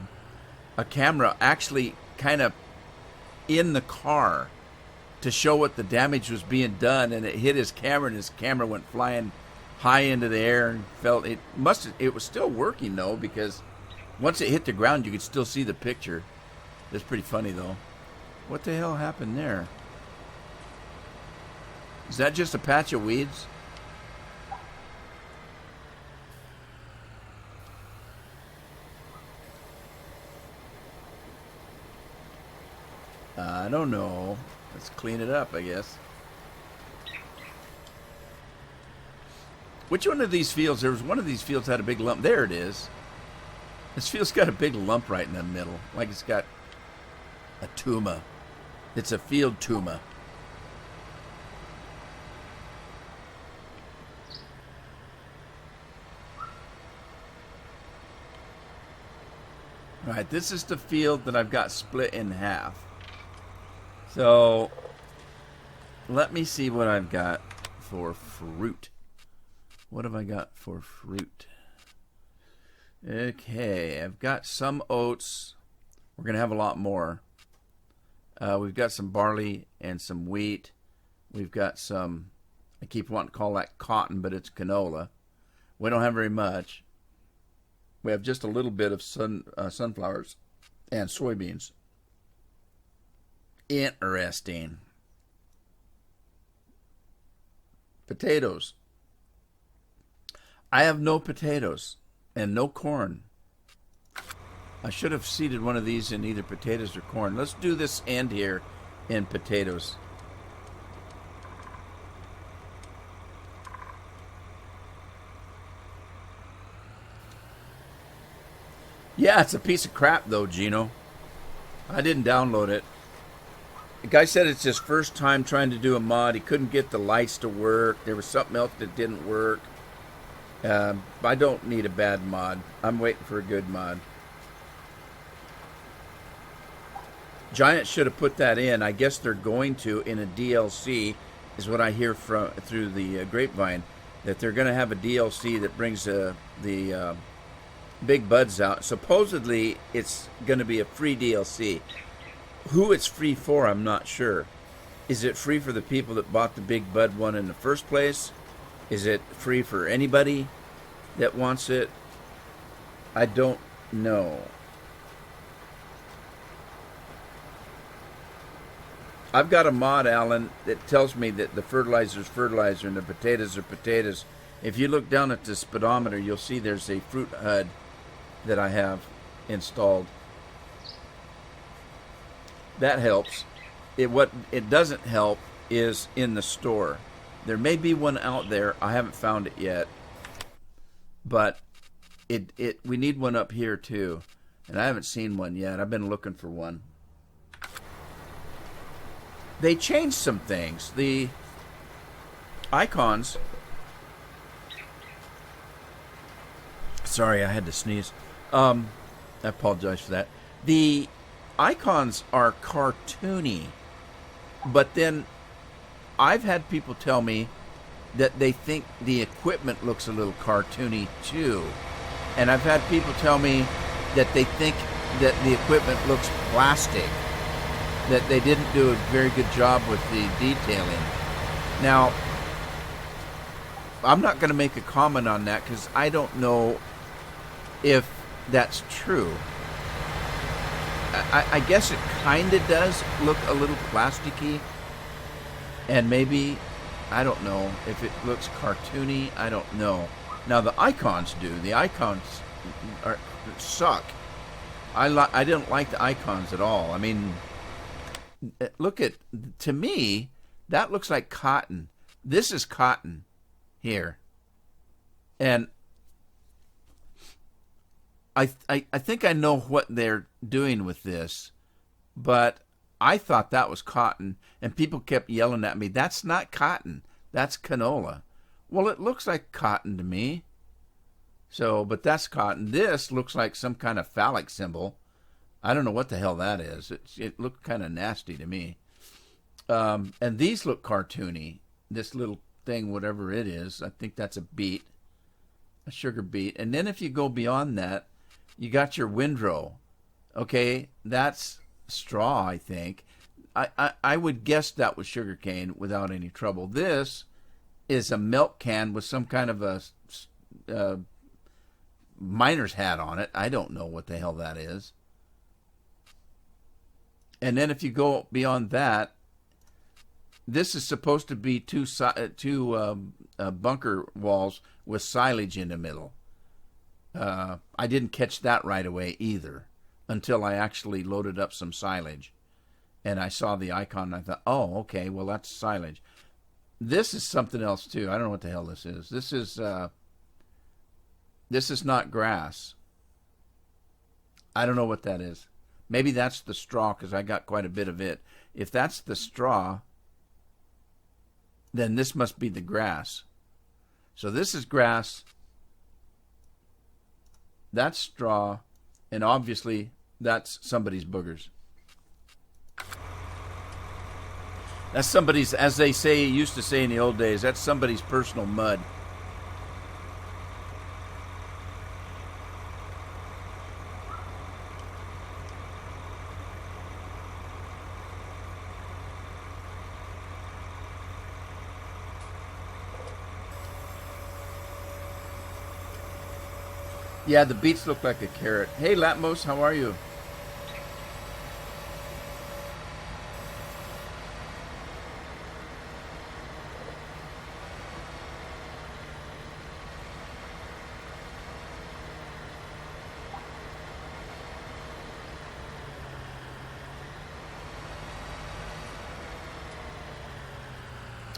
camera actually kind of in the car to show what the damage was being done, and it hit his camera, and his camera went flying high into the air and fell. It was still working though, because once it hit the ground, you could still see the picture. It's pretty funny though. What the hell happened there? Is that just a patch of weeds? I don't know. Let's clean it up, I guess. Which one of these fields? There was one of these fields that had a big lump. There it is. This field's got a big lump right in the middle. Like it's got a tuma. It's a field tuma. All right, this is the field that I've got split in half. So, let me see what I've got for fruit. What have I got for fruit? Okay, I've got some oats. We're going to have a lot more. We've got some barley and some wheat. We've got some, I keep wanting to call that cotton, but it's canola. We don't have very much. We have just a little bit of sunflowers and soybeans. Interesting. Potatoes. I have no potatoes and no corn. I should have seeded one of these in either potatoes or corn. Let's do this end here in potatoes. Yeah, it's a piece of crap though, Gino. I didn't download it. The guy said it's his first time trying to do a mod. He couldn't get the lights to work. There was something else that didn't work. I don't need a bad mod. I'm waiting for a good mod. Giant should have put that in. I guess they're going to in a DLC, is what I hear through the grapevine, that they're going to have a DLC that brings the big buds out. Supposedly, it's going to be a free DLC. Who it's free for, I'm not sure. Is it free for the people that bought the big bud one in the first place? Is it free for anybody that wants it? I don't know. I've got a mod, Alan, that tells me that the fertilizer is fertilizer and the potatoes are potatoes. If you look down at the speedometer, you'll see there's a fruit HUD that I have installed. That helps. What it doesn't help is in the store. There may be one out there. I haven't found it yet. But we need one up here too. And I haven't seen one yet. I've been looking for one. They changed some things. The icons. Sorry, I had to sneeze. I apologize for that. The icons are cartoony, but then I've had people tell me that they think the equipment looks a little cartoony too. And I've had people tell me that they think that the equipment looks plastic, that they didn't do a very good job with the detailing. Now, I'm not going to make a comment on that because I don't know if that's true. I guess it kind of does look a little plasticky, and maybe, I don't know if it looks cartoony. I don't know. Now the icons do. The icons suck. I didn't like the icons at all. I mean, look at, to me, that looks like cotton. This is cotton here. And I think I know what they're doing with this, but I thought that was cotton, and people kept yelling at me, that's not cotton, that's canola. Well, it looks like cotton to me. So, but that's cotton. This looks like some kind of phallic symbol. I don't know what the hell that is. It looked kind of nasty to me. And these look cartoony. This little thing, whatever it is, I think that's a beet, a sugar beet. And then if you go beyond that, you got your windrow. Okay, that's straw, I think. I would guess that was sugarcane without any trouble. This is a milk can with some kind of a miner's hat on it. I don't know what the hell that is. And then if you go beyond that, this is supposed to be two bunker walls with silage in the middle. I didn't catch that right away either until I actually loaded up some silage. And I saw the icon and I thought, oh, okay, well, that's silage. This is something else too. I don't know what the hell this is. This is not grass. I don't know what that is. Maybe that's the straw because I got quite a bit of it. If that's the straw, then this must be the grass. So this is grass. That's straw. And obviously that's somebody's boogers. That's somebody's, as they used to say in the old days, that's somebody's personal mud. Yeah, the beets look like a carrot. Hey, Latmos, how are you?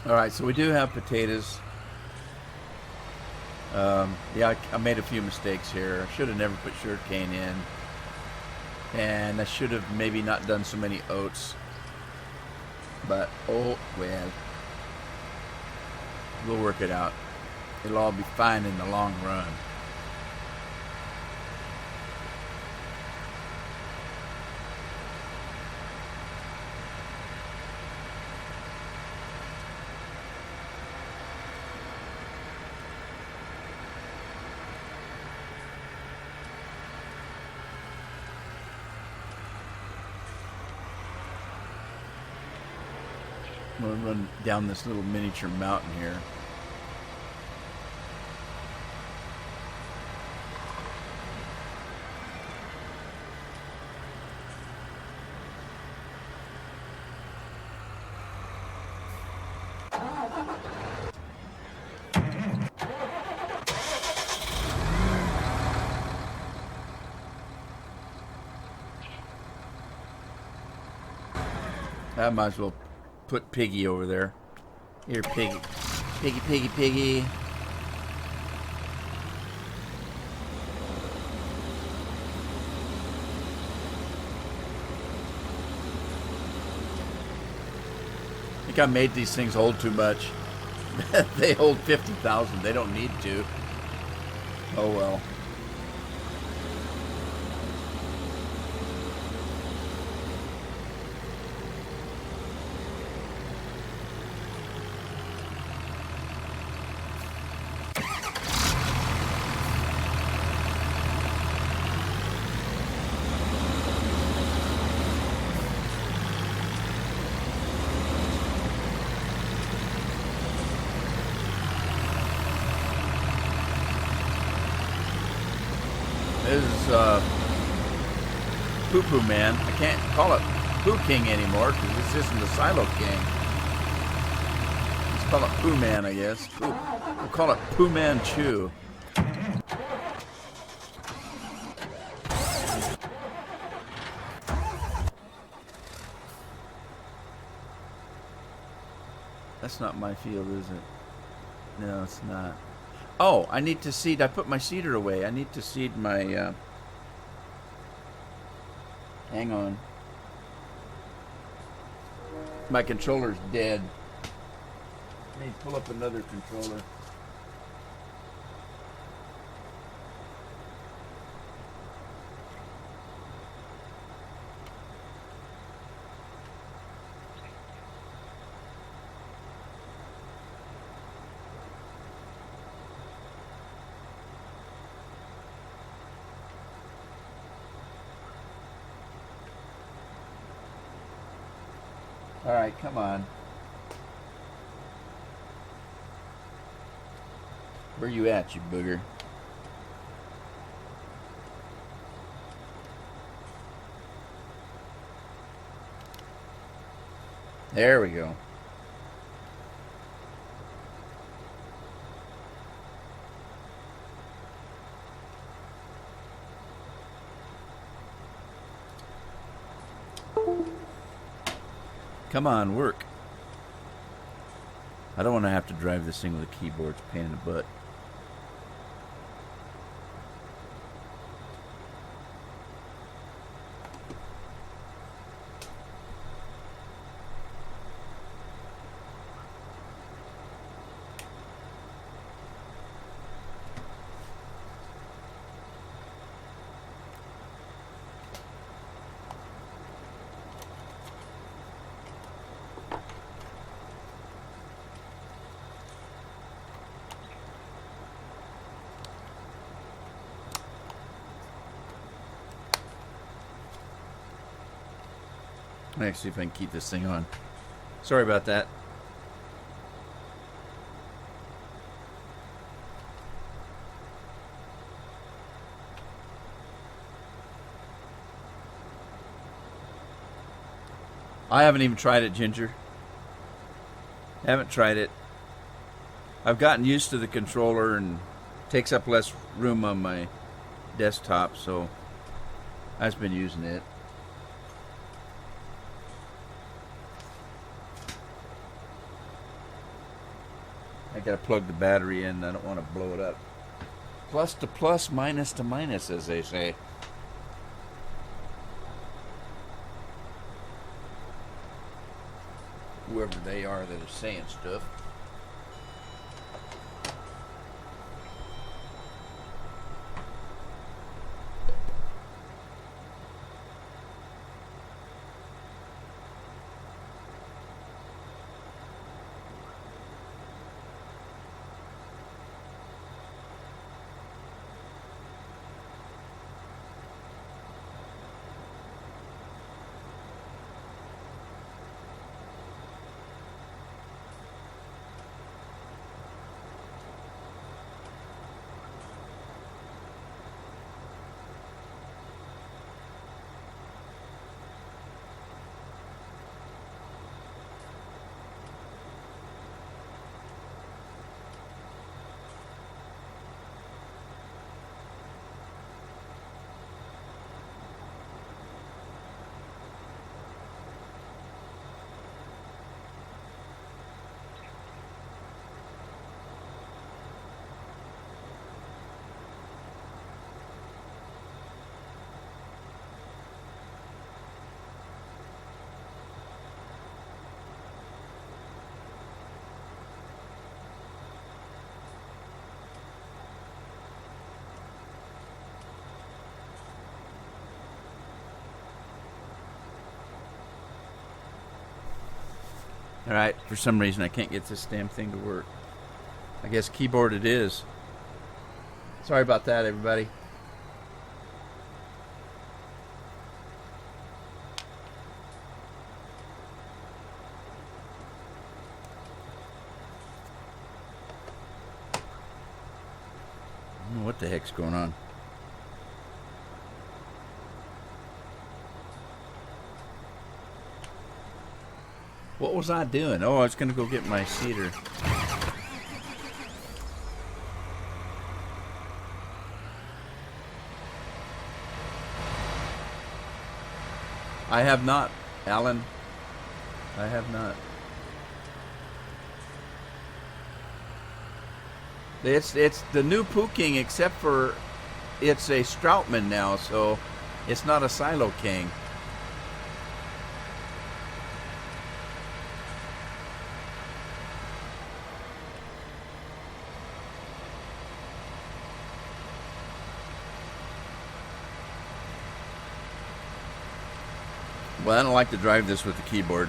All right, so we do have potatoes. Yeah, I made a few mistakes here. I should have never put sugarcane in. And I should have maybe not done so many oats. But, oh, well. We'll work it out. It'll all be fine in the long run. I'm going to run down this little miniature mountain here. I might as well put Piggy over there. Here, Piggy. Piggy, Piggy, Piggy. I think I made these things hold too much. They hold 50,000. They don't need to. Oh well. This is Poo Poo Man. I can't call it Poo King anymore because this isn't the Silo King. Let's call it Poo Man, I guess. We'll call it Poo Man Chew. That's not my field, is it? No, it's not. Oh, I need to seed. I put my seeder away. I need to seed my... hang on. My controller's dead. I need to pull up another controller. All right, come on. Where you at, you booger? There we go. Come on, work. I don't want to have to drive this thing with a keyboard. It's a pain in the butt. Let me see if I can keep this thing on. Sorry about that. I haven't even tried it, Ginger. Haven't tried it. I've gotten used to the controller and it takes up less room on my desktop, so I've been using it. I gotta plug the battery in. I don't want to blow it up. Plus to plus, minus to minus, as they say. Whoever they are that is saying stuff. Alright, for some reason I can't get this damn thing to work. I guess keyboard it is. Sorry about that, everybody. I don't know what the heck's going on. What was I doing? Oh, I was going to go get my cedar. I have not, Alan. I have not. It's the new Puking, except for it's a Stroutman now, so it's not a Silo King. Well, I don't like to drive this with the keyboard.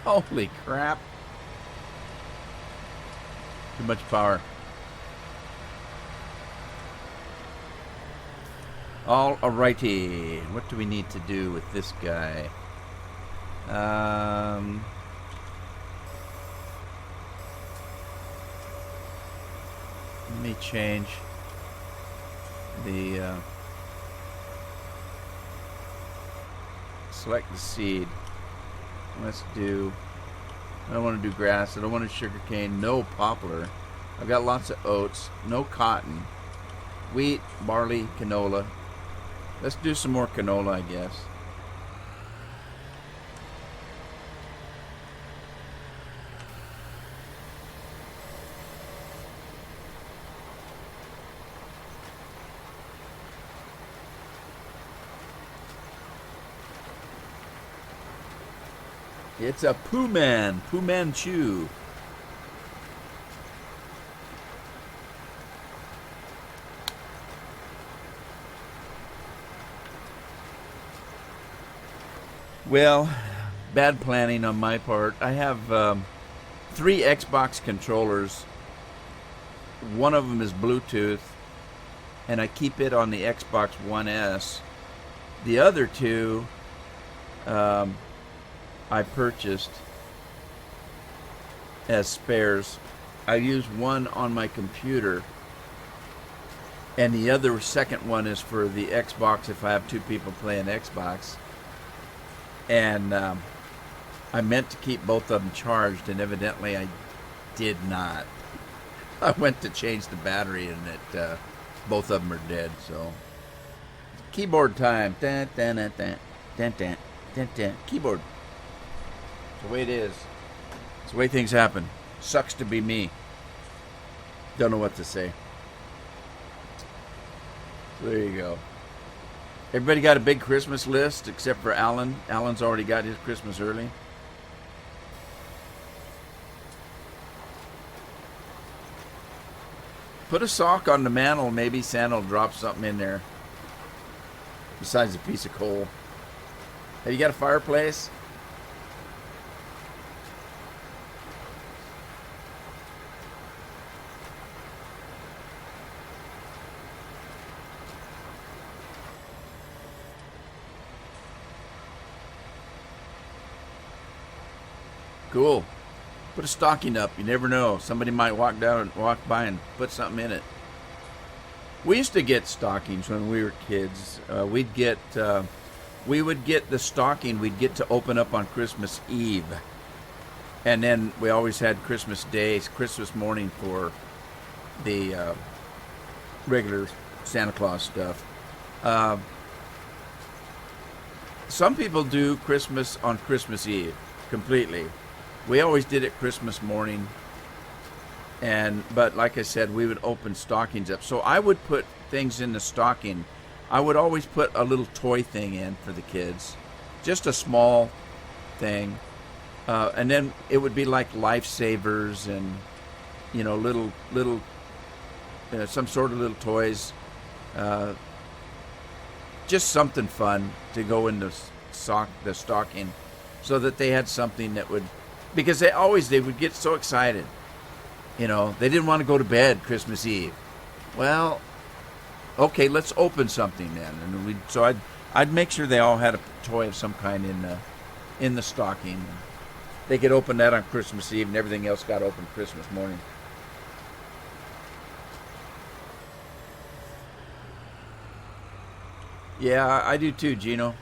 Holy crap. Too much power. Alrighty. What do we need to do with this guy? Let me change the select the seed. Let's do, I don't want to do grass, I don't want to sugarcane, no poplar. I've got lots of oats, no cotton, wheat, barley, canola. Let's do some more canola, I guess. It's a Poo Man, Fu Manchu. Well, bad planning on my part. I have 3 Xbox controllers. One of them is Bluetooth, and I keep it on the Xbox One S. The other 2, I purchased as spares. I use one on my computer, and the other second one is for the Xbox if I have 2 people playing Xbox. And I meant to keep both of them charged, and evidently I did not. I went to change the battery, and both of them are dead. So keyboard time. Dun, dun, dun, dun, dun, dun, dun, dun. Keyboard. It's the way it is. It's the way things happen. Sucks to be me. Don't know what to say. So there you go. Everybody got a big Christmas list except for Alan. Alan's already got his Christmas early. Put a sock on the mantle. Maybe Santa will drop something in there. Besides a piece of coal. Have you got a fireplace? Cool. Put a stocking up. You never know. Somebody might walk by and put something in it. We used to get stockings when we were kids. We would get the stocking we'd get to open up on Christmas Eve. And then we always had Christmas Day, Christmas morning for the regular Santa Claus stuff. Some people do Christmas on Christmas Eve completely. We always did it Christmas morning, but like I said, we would open stockings up. So I would put things in the stocking. I would always put a little toy thing in for the kids, just a small thing, and then it would be like lifesavers and little some sort of little toys, just something fun to go in the stocking, so that they had something that would. Because they would get so excited. They didn't want to go to bed Christmas Eve. Well, okay, let's open something then. And I'd make sure they all had a toy of some kind in the stocking. They could open that on Christmas Eve, and everything else got opened Christmas morning. Yeah, I do too, Gino.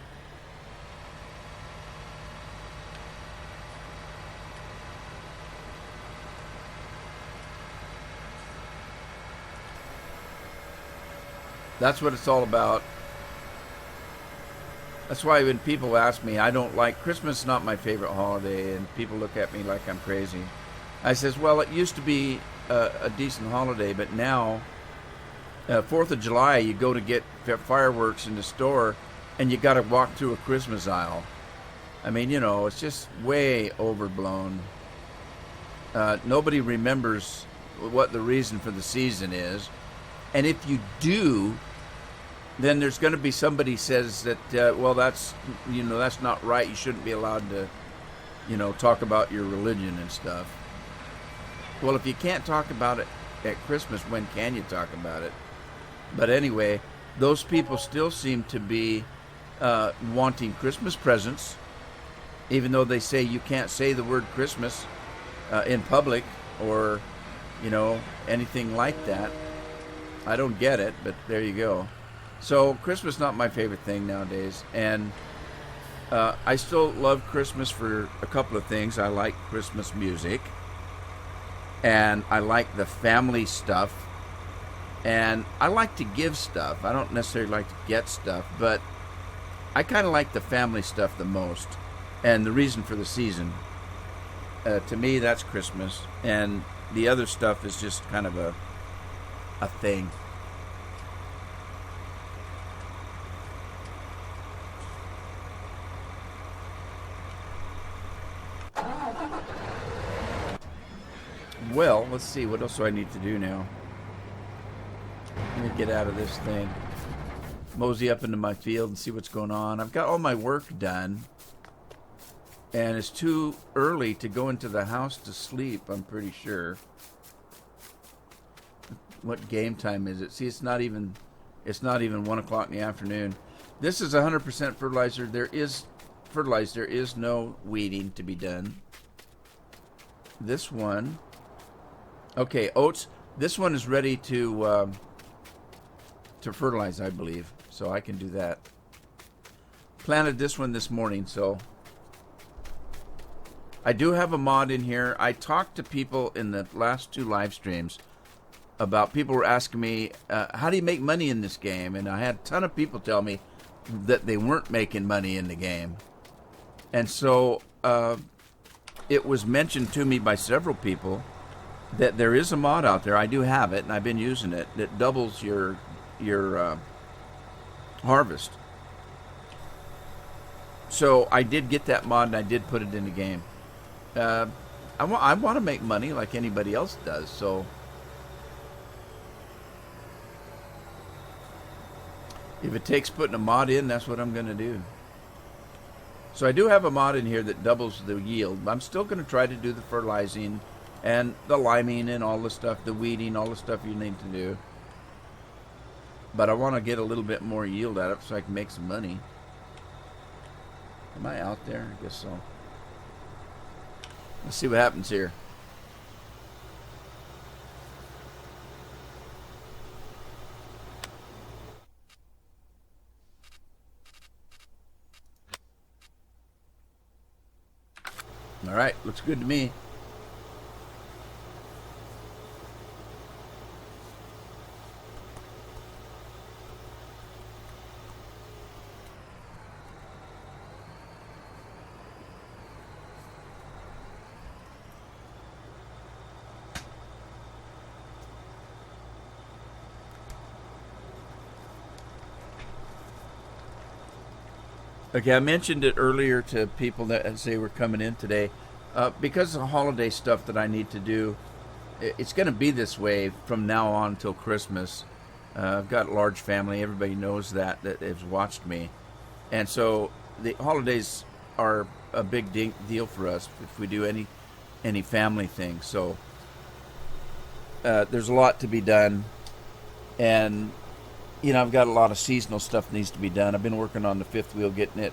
That's what it's all about. That's why when people ask me, I don't like Christmas. Is not my favorite holiday, and people look at me like I'm crazy. I says, well, it used to be a decent holiday, but now, 4th of July, you go to get fireworks in the store, and you got to walk through a Christmas aisle. I mean, it's just way overblown. Nobody remembers what the reason for the season is, and if you do, then there's going to be somebody says that, well, that's not right. You shouldn't be allowed to, talk about your religion and stuff. Well, if you can't talk about it at Christmas, when can you talk about it? But anyway, those people still seem to be wanting Christmas presents, even though they say you can't say the word Christmas in public or, anything like that. I don't get it, but there you go. So Christmas is not my favorite thing nowadays, and I still love Christmas for a couple of things. I like Christmas music, and I like the family stuff, and I like to give stuff. I don't necessarily like to get stuff, but I kind of like the family stuff the most, and the reason for the season. To me, that's Christmas, and the other stuff is just kind of a thing. Well, let's see. What else do I need to do now? Let me get out of this thing. Mosey up into my field and see what's going on. I've got all my work done. And it's too early to go into the house to sleep, I'm pretty sure. What game time is it? See, it's not even 1 o'clock in the afternoon. This is 100% fertilizer. There is fertilized. There is no weeding to be done. This one... Okay, oats. This one is ready to fertilize, I believe. So I can do that. Planted this one this morning, so... I do have a mod in here. I talked to people in the last 2 live streams about people were asking me, how do you make money in this game? And I had a ton of people tell me that they weren't making money in the game. And so it was mentioned to me by several people that there is a mod out there. I do have it, and I've been using it. That doubles your harvest. So I did get that mod, and I did put it in the game. I want to make money like anybody else does, so if it takes putting a mod in, that's what I'm going to do. So I do have a mod in here that doubles the yield. I'm still going to try to do the fertilizing and the liming and all the stuff, the weeding, all the stuff you need to do. But I want to get a little bit more yield out of it so I can make some money. Am I out there? I guess so. Let's see what happens here. All right, looks good to me. Okay, I mentioned it earlier to people that as they were coming in today. Because of the holiday stuff that I need to do, it's going to be this way from now on until Christmas. I've got a large family. Everybody knows that has watched me. And so the holidays are a big deal for us if we do any family thing. So there's a lot to be done. And I've got a lot of seasonal stuff that needs to be done. I've been working on the fifth wheel, getting it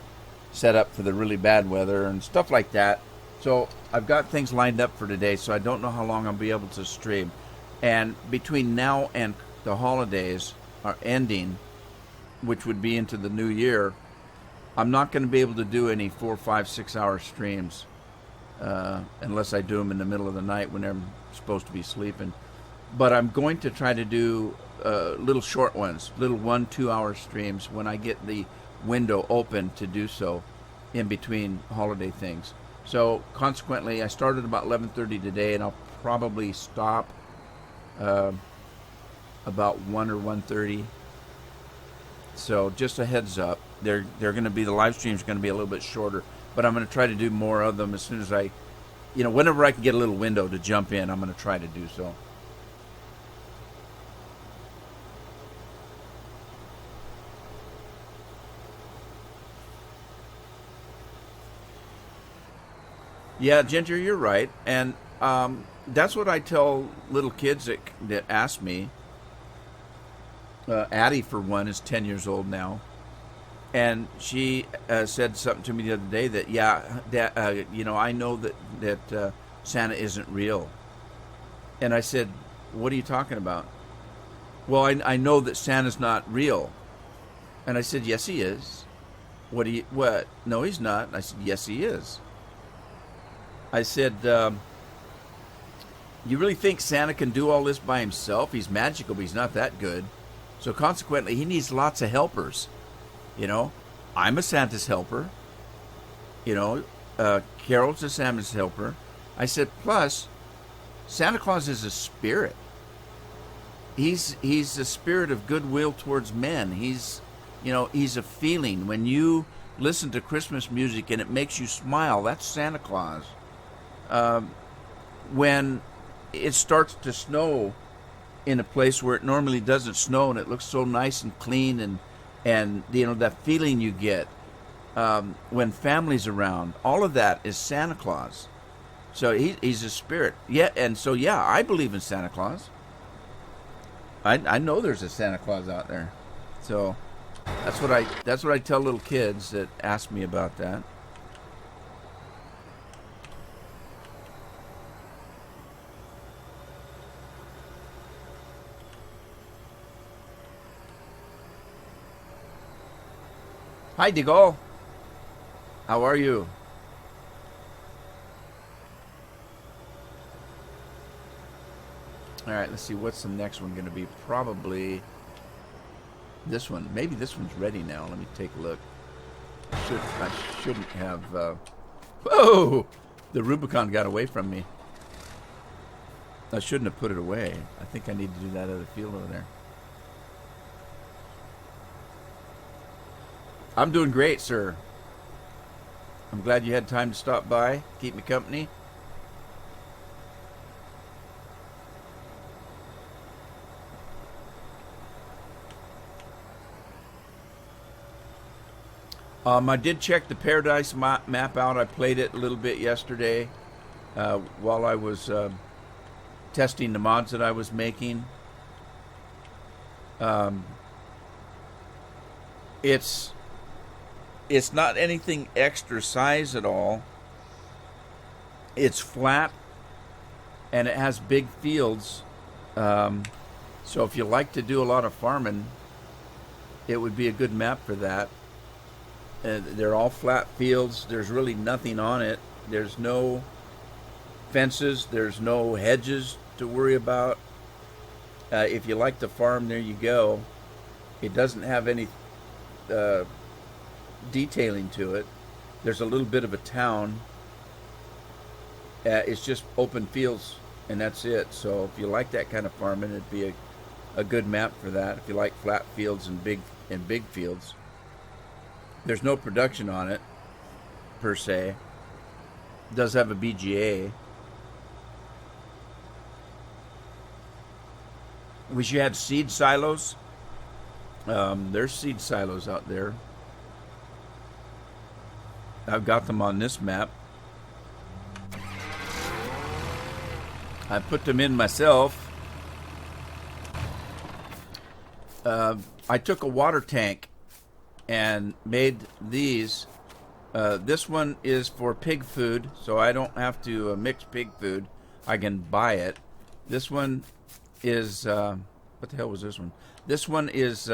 set up for the really bad weather and stuff like that. So I've got things lined up for today, so I don't know how long I'll be able to stream. And between now and the holidays are ending, which would be into the new year, I'm not going to be able to do any 4, 5, 6 hour streams unless I do them in the middle of the night when I'm supposed to be sleeping. But I'm going to try to do little short ones, little 1, 2 hour streams when I get the window open to do so in between holiday things. So consequently, I started about 11:30 today, and I'll probably stop about 1 or 1:30. So just a heads up, they're going to be, the live streams are going to be a little bit shorter, but I'm going to try to do more of them as soon as I, whenever I can get a little window to jump in, I'm going to try to do so. Yeah, Ginger, you're right, and that's what I tell little kids that ask me. Addie, for one, is 10 years old now, and she said something to me the other day that I know that Santa isn't real, and I said, "What are you talking about?" "Well, I know that Santa's not real," and I said, "Yes, he is." What? No, he's not. I said, "Yes, he is." I said, "You really think Santa can do all this by himself? He's magical, but he's not that good. So consequently, he needs lots of helpers. I'm a Santa's helper. Carol's a Santa's helper." I said, "Plus, Santa Claus is a spirit. He's a spirit of goodwill towards men. He's a feeling. When you listen to Christmas music and it makes you smile, that's Santa Claus. When it starts to snow in a place where it normally doesn't snow and it looks so nice and clean, and that feeling you get when family's around, all of that is Santa Claus. So he's a spirit." Yeah, and so I believe in Santa Claus. I know there's a Santa Claus out there. So that's what I tell little kids that ask me about that. Hi, Digol. How are you? All right, let's see. What's the next one going to be? Probably this one. Maybe this one's ready now. Let me take a look. I shouldn't have... Whoa! The Rubicon got away from me. I shouldn't have put it away. I think I need to do that other field over there. I'm doing great, sir. I'm glad you had time to stop by, keep me company. I did check the Paradise map out. I played it a little bit yesterday while I was testing the mods that I was making. It's not anything extra size at all. It's flat, and it has big fields. So if you like to do a lot of farming, it would be a good map for that. They're all flat fields. There's really nothing on it. There's no fences. There's no hedges to worry about. If you like to farm, there you go. It doesn't have any detailing to it. There's a little bit of a town. It's just open fields, and that's it. So if you like that kind of farming, it'd be a good map for that. If you like flat fields and big fields. There's no production on it, per se. It does have a BGA. Wish you had seed silos. There's seed silos out there. I've got them on this map. I put them in myself. I took a water tank and made these. This one is for pig food, so I don't have to mix pig food. I can buy it. This one is... what the hell was this one? This one is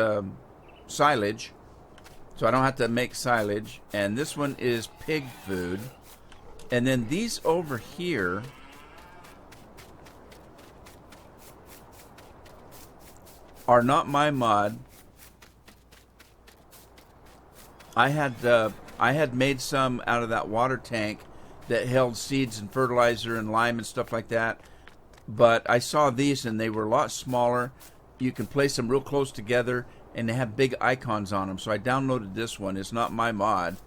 silage, so I don't have to make silage. And this one is pig food. And then these over here are not my mod. I had made some out of that water tank that held seeds and fertilizer and lime and stuff like that. But I saw these and they were a lot smaller. You can place them real close together and they have big icons on them. So I downloaded this one. It's not my mod,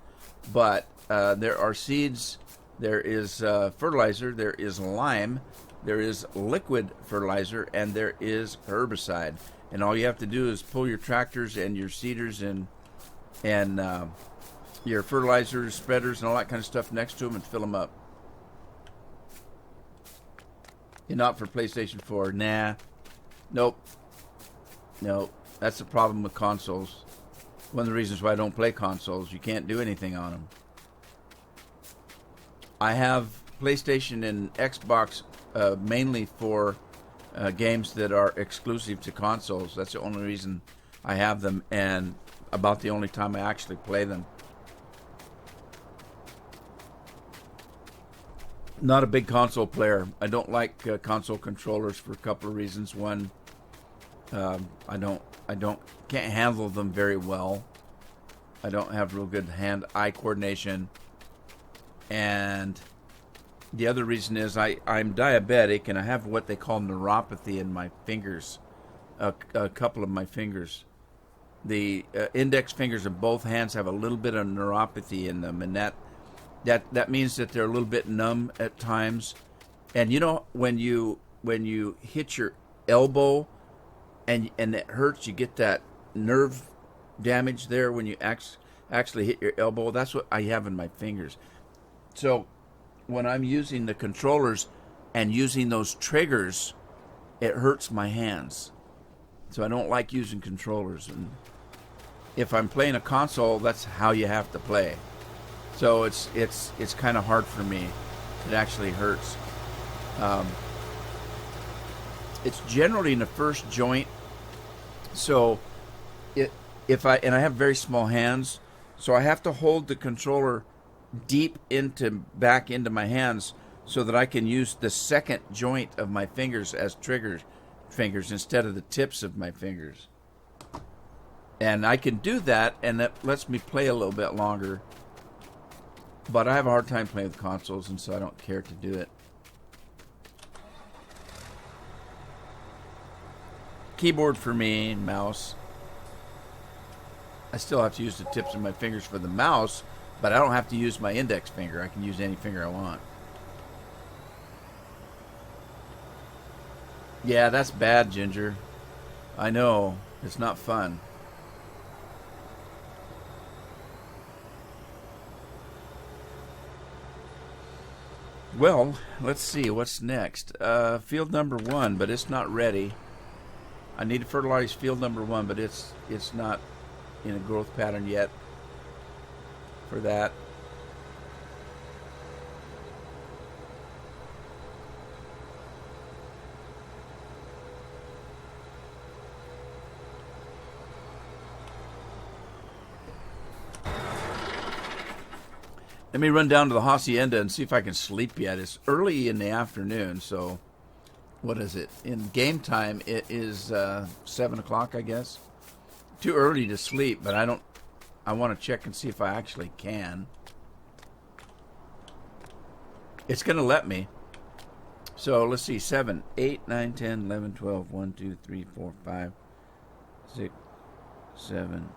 but there are seeds, there is fertilizer, there is lime, there is liquid fertilizer, and there is herbicide. And all you have to do is pull your tractors and your seeders and your fertilizers, spreaders, and all that kind of stuff next to them and fill them up. You're not for PlayStation 4. Nah. Nope. That's the problem with consoles. One of the reasons why I don't play consoles. You can't do anything on them. I have PlayStation and Xbox mainly for games that are exclusive to consoles. That's the only reason I have them, and about the only time I actually play them. Not a big console player. I don't like console controllers for a couple of reasons. One, can't handle them very well. I don't have real good hand-eye coordination. And the other reason is I'm diabetic and I have what they call neuropathy in my fingers, a couple of my fingers. The index fingers of both hands have a little bit of neuropathy in them, and that means that they're a little bit numb at times. And you know, when you hit your elbow and it hurts, you get that nerve damage there when you actually hit your elbow. That's what I have in my fingers. So when I'm using the controllers and using those triggers, it hurts my hands. So I don't like using controllers. And if I'm playing a console, that's how you have to play. So it's kind of hard for me. It actually hurts. It's generally in the first joint. So I have very small hands, so I have to hold the controller deep back into my hands so that I can use the second joint of my fingers as trigger fingers instead of the tips of my fingers. And I can do that, and that lets me play a little bit longer. But I have a hard time playing with consoles, and so I don't care to do it. Keyboard for me, mouse. I still have to use the tips of my fingers for the mouse, but I don't have to use my index finger. I can use any finger I want. Yeah, that's bad, Ginger. I know. It's not fun. Well, let's see. What's next? Field number 1, but it's not ready. I need to fertilize field number 1, but it's not in a growth pattern yet for that. Let me run down to the hacienda and see if I can sleep yet. It's early in the afternoon, so what is it? In game time, it is 7 o'clock, I guess. Too early to sleep, but I want to check and see if I actually can. It's going to let me. So let's see, 7, 8, 9, 10, 11, 12, 1, 2, 3, 4, 5, 6, 7.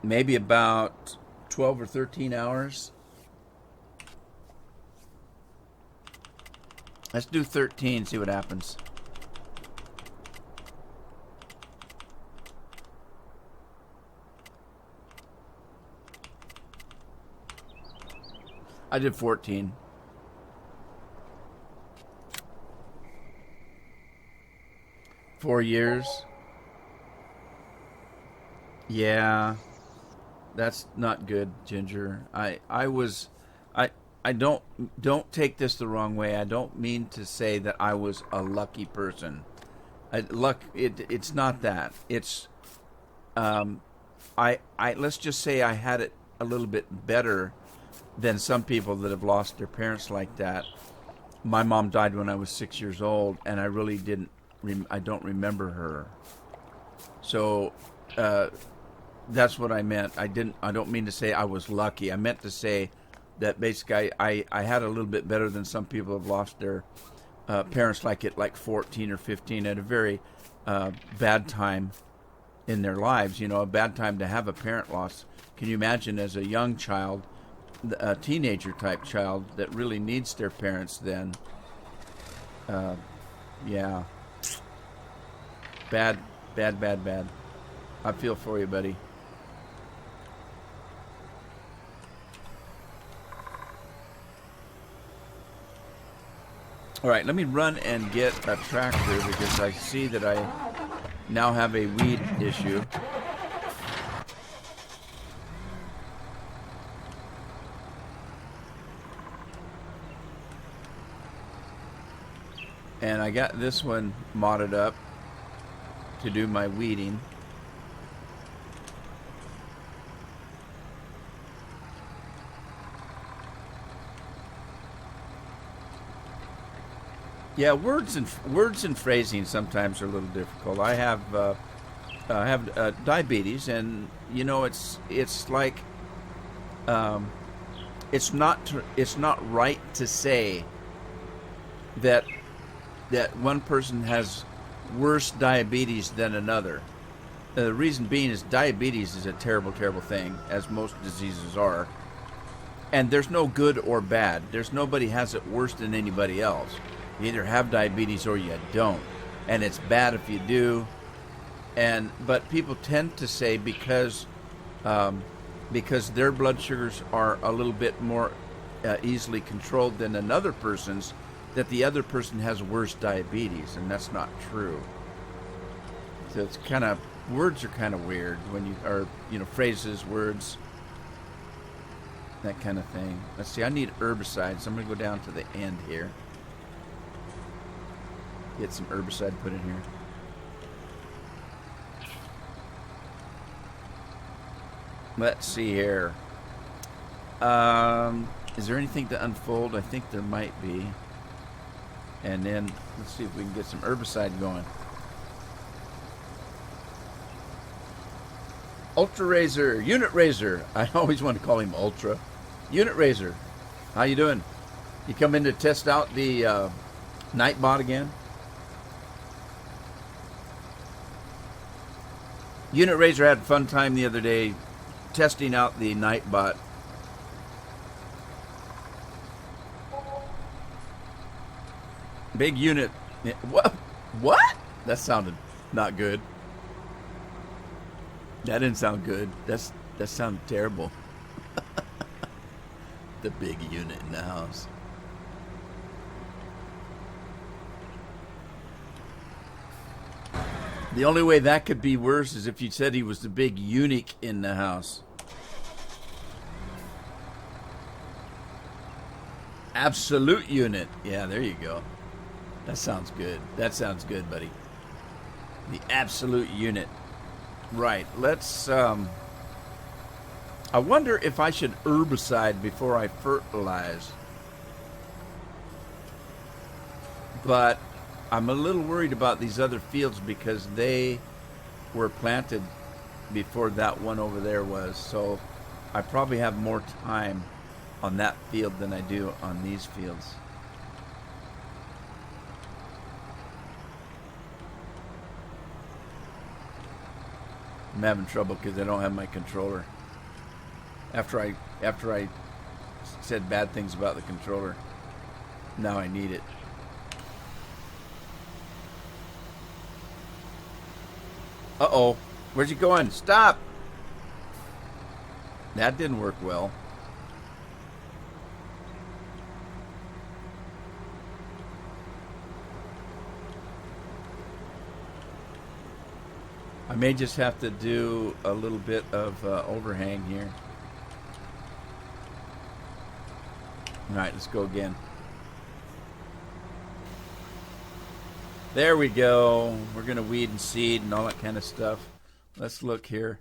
Maybe about 12 or 13 hours. Let's do 13, see what happens. I did 14. Four years. Yeah. That's not good, Ginger. I don't take this the wrong way. I don't mean to say that I was a lucky person. It's not that. I let's just say I had it a little bit better than some people that have lost their parents like that. My mom died when I was 6 years old, and I really didn't. I don't remember her. So that's what I meant. I don't mean to say I was lucky. I meant to say that basically I had a little bit better than some people have lost their parents like 14 or 15 at a very bad time in their lives. You know, a bad time to have a parent loss. Can you imagine as a young child, a teenager type child that really needs their parents then? Yeah. Bad. I feel for you, buddy. All right, let me run and get a tractor because I see that I now have a weed issue. And I got this one modded up to do my weeding. Yeah, words and phrasing sometimes are a little difficult. I have diabetes, and you know it's like it's not right to say that one person has worse diabetes than another. The reason being is diabetes is a terrible, terrible thing, as most diseases are. And there's no good or bad. There's nobody has it worse than anybody else. You either have diabetes or you don't. And it's bad if you do. But people tend to say because their blood sugars are a little bit more easily controlled than another person's, that the other person has worse diabetes, and that's not true. So it's kind of, words are kind of weird when phrases, words, that kind of thing. Let's see, I need herbicides. So I'm going to go down to the end here. Get some herbicide put in here. Let's see here. Is there anything to unfold? I think there might be. And then let's see if we can get some herbicide going. Ultra Razor, Unit Razor. I always want to call him Ultra. Unit Razor, how you doing? You come in to test out the Nightbot again? Unit Razor had a fun time the other day testing out the Nightbot. Big unit. What? That sounded not good. That didn't sound good. That sounded terrible. The big unit in the house. The only way that could be worse is if you said he was the big eunuch in the house. Absolute unit. Yeah, there you go. That sounds good. That sounds good, buddy. The absolute unit. Right. Let's, I wonder if I should herbicide before I fertilize. But I'm a little worried about these other fields because they were planted before that one over there was. So I probably have more time on that field than I do on these fields. I'm having trouble because I don't have my controller. After I said bad things about the controller, now I need it. Uh-oh. Where's he going? Stop! That didn't work well. I may just have to do a little bit of overhang here. Alright, let's go again. There we go. We're going to weed and seed and all that kind of stuff. Let's look here.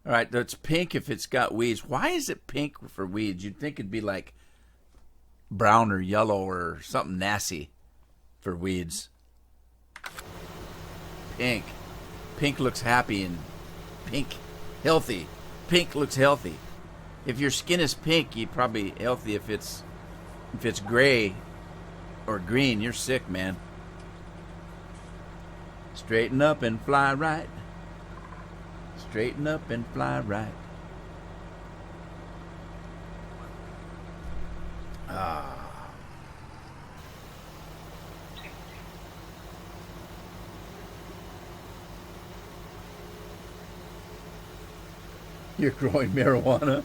All right, that's pink if it's got weeds. Why is it pink for weeds? You'd think it'd be like brown or yellow or something nasty for weeds. Pink. Pink looks happy and pink healthy. Pink looks healthy. If your skin is pink, you're probably healthy. If it's gray or green, you're sick, man. Straighten up and fly right. Straighten up and fly right. Ah. You're growing marijuana?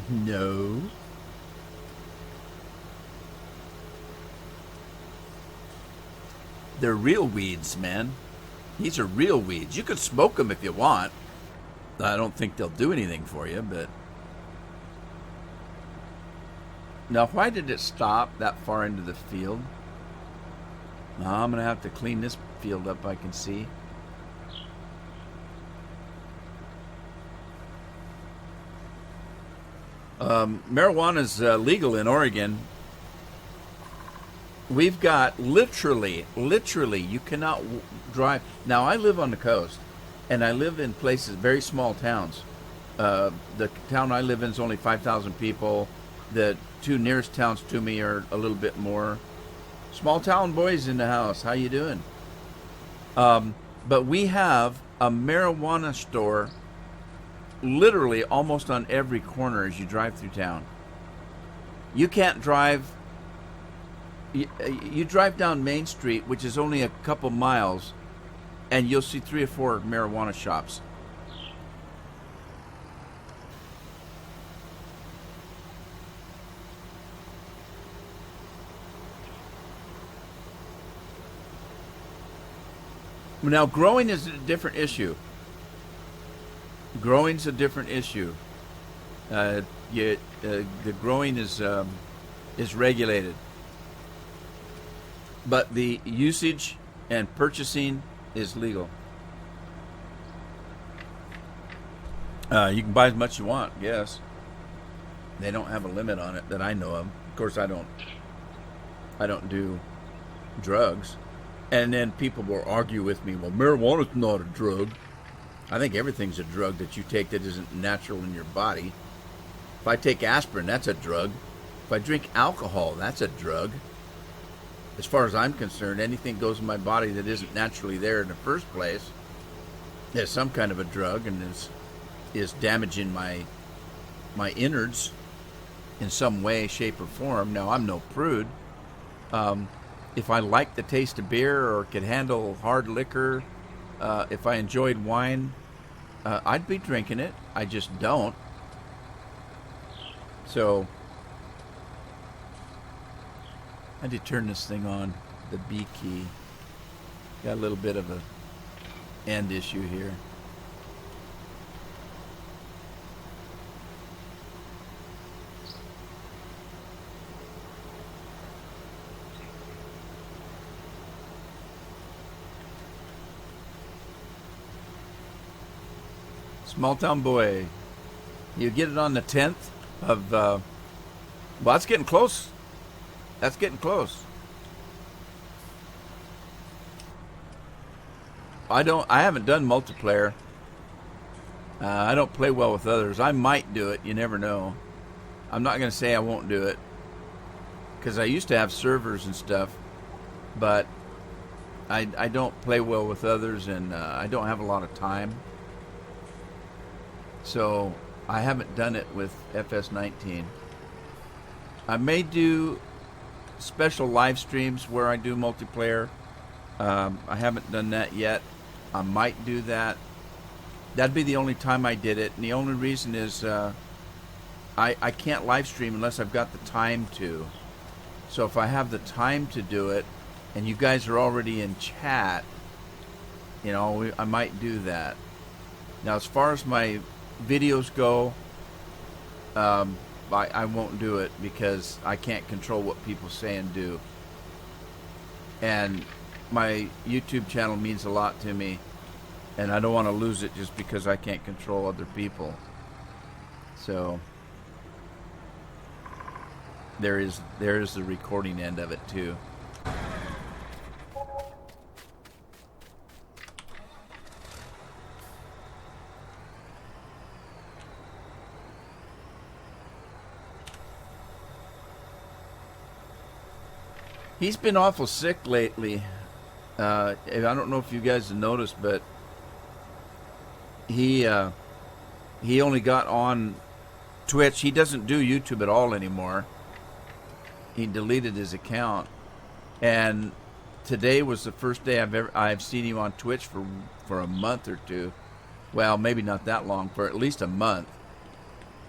No. They're real weeds, man. These are real weeds. You could smoke them if you want. I don't think they'll do anything for you, but... Now, why did it stop that far into the field? Now, I'm going to have to clean this field up, I can see. Marijuana is legal in Oregon. We've got literally, you cannot drive. Now, I live on the coast, and I live in places, very small towns. The town I live in is only 5,000 people. The two nearest towns to me are a little bit more. Small town boys in the house. How you doing? But we have a marijuana store literally almost on every corner as you drive through town. You can't drive. You drive down Main Street, which is only a couple miles, and you'll see 3 or 4 marijuana shops. Now, growing is a different issue. Growing's a different issue. The growing is regulated, but the usage and purchasing is legal. You can buy as much as you want. Yes, they don't have a limit on it that I know of. Of course, I don't do drugs. And then people will argue with me, well, marijuana's not a drug. I think everything's a drug that you take that isn't natural in your body. If I take aspirin, that's a drug. If I drink alcohol, that's a drug. As far as I'm concerned, anything goes in my body that isn't naturally there in the first place is some kind of a drug and is damaging my innards in some way, shape, or form. Now, I'm no prude. If I like the taste of beer or could handle hard liquor, if I enjoyed wine, I'd be drinking it. I just don't. So, I had to turn this thing on, the B key. Got a little bit of a end issue here. Small town boy. You get it on the 10th of, well, that's getting close. That's getting close. I haven't done multiplayer. I don't play well with others. I might do it. You never know. I'm not going to say I won't do it, because I used to have servers and stuff, but I don't play well with others, and I don't have a lot of time. So I haven't done it with FS19. I may do special live streams where I do multiplayer. I haven't done that yet. I might do that. That'd be the only time I did it. And the only reason is I can't live stream unless I've got the time to. So if I have the time to do it and you guys are already in chat, you know, I might do that. Now, as far as my videos go, I won't do it because I can't control what people say and do. And my YouTube channel means a lot to me. and I don't want to lose it just because I can't control other people. So there is the recording end of it too. He's been awful sick lately. I don't know if you guys have noticed, but he only got on Twitch. He doesn't do YouTube at all anymore. He deleted his account, and today was the first day I've seen him on Twitch for a month or two. Well, maybe not that long, for at least a month.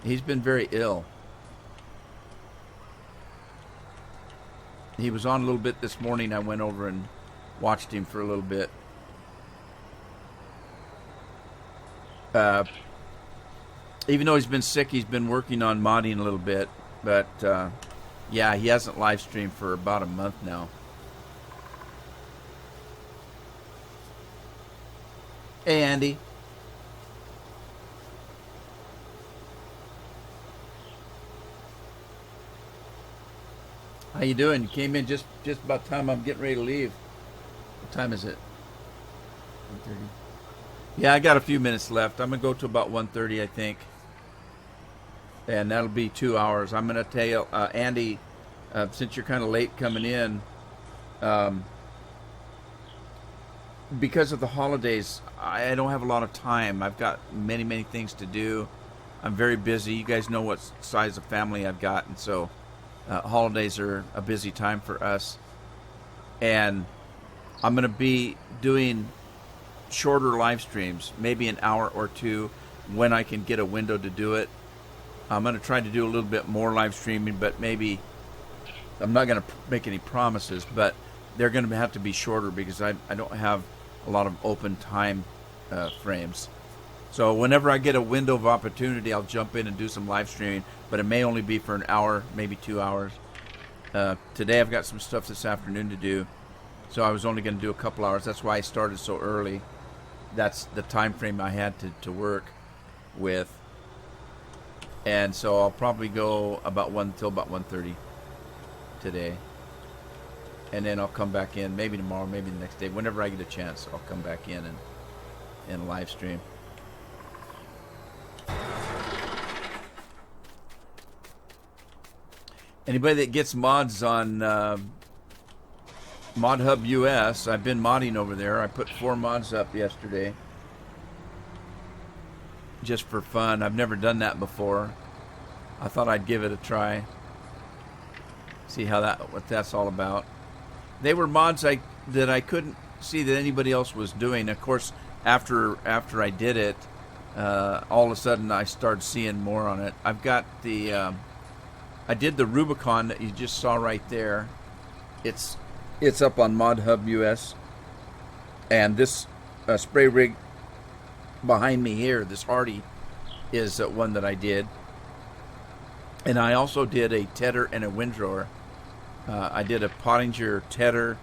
He's been very ill. He was on a little bit this morning. I went over and watched him for a little bit. Even though he's been sick, he's been working on modding a little bit. But, yeah, he hasn't live streamed for about a month now. Hey, Andy. How you doing? You came in just about time I'm getting ready to leave. What time is it? 1:30. Yeah, I got a few minutes left. I'm going to go to about 1:30, I think. And that'll be 2 hours. I'm going to tell Andy, since you're kind of late coming in, because of the holidays, I don't have a lot of time. I've got many, many things to do. I'm very busy. You guys know what size of family I've got, and so holidays are a busy time for us. And I'm going to be doing shorter live streams, maybe an hour or two when I can get a window to do it. I'm going to try to do a little bit more live streaming, but maybe I'm not going to make any promises, but they're going to have to be shorter because I don't have a lot of open time frames. So whenever I get a window of opportunity, I'll jump in and do some live streaming, but it may only be for an hour, maybe 2 hours. Today I've got some stuff this afternoon to do, so I was only going to do a couple hours. That's why I started so early. That's the time frame I had to work with. And so I'll probably go till about 1:30 today. And then I'll come back in, maybe tomorrow, maybe the next day. Whenever I get a chance, I'll come back in and live stream. Anybody that gets mods on Mod Hub US, I've been modding over there. I put 4 mods up yesterday, just for fun. I've never done that before. I thought I'd give it a try, see what that's all about. They were mods that I couldn't see that anybody else was doing. Of course, after I did it, all of a sudden I started seeing more on it. I've got I did the Rubicon that you just saw right there. It's up on Mod Hub US, and this spray rig behind me here, this Hardy, is one that I did. And I also did a tedder and a windrower. I did a Pottinger tedder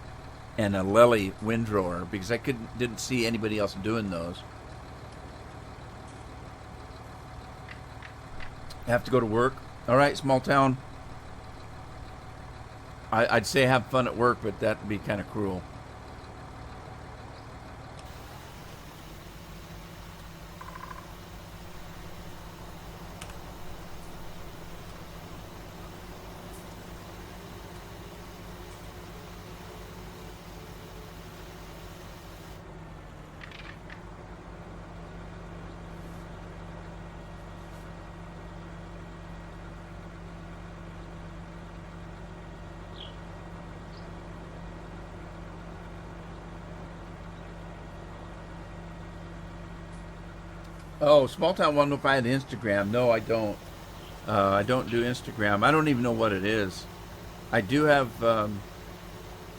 and a Lely windrower because I didn't see anybody else doing those. I have to go to work. All right, small town. I'd say have fun at work, but that'd be kind of cruel. Oh, small town wanted to know if I had Instagram. No, I don't. I don't do Instagram. I don't even know what it is. I do have,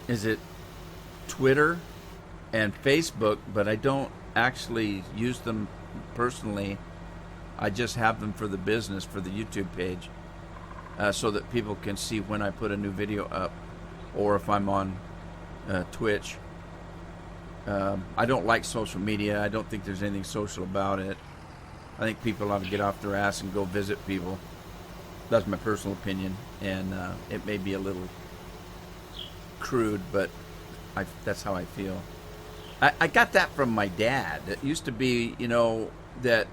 is it Twitter and Facebook, but I don't actually use them personally. I just have them for the business, for the YouTube page, so that people can see when I put a new video up, or if I'm on Twitch. I don't like social media. I don't think there's anything social about it. I think people ought to get off their ass and go visit people. That's my personal opinion, and it may be a little crude, but that's how I feel. I got that from my dad. It used to be, that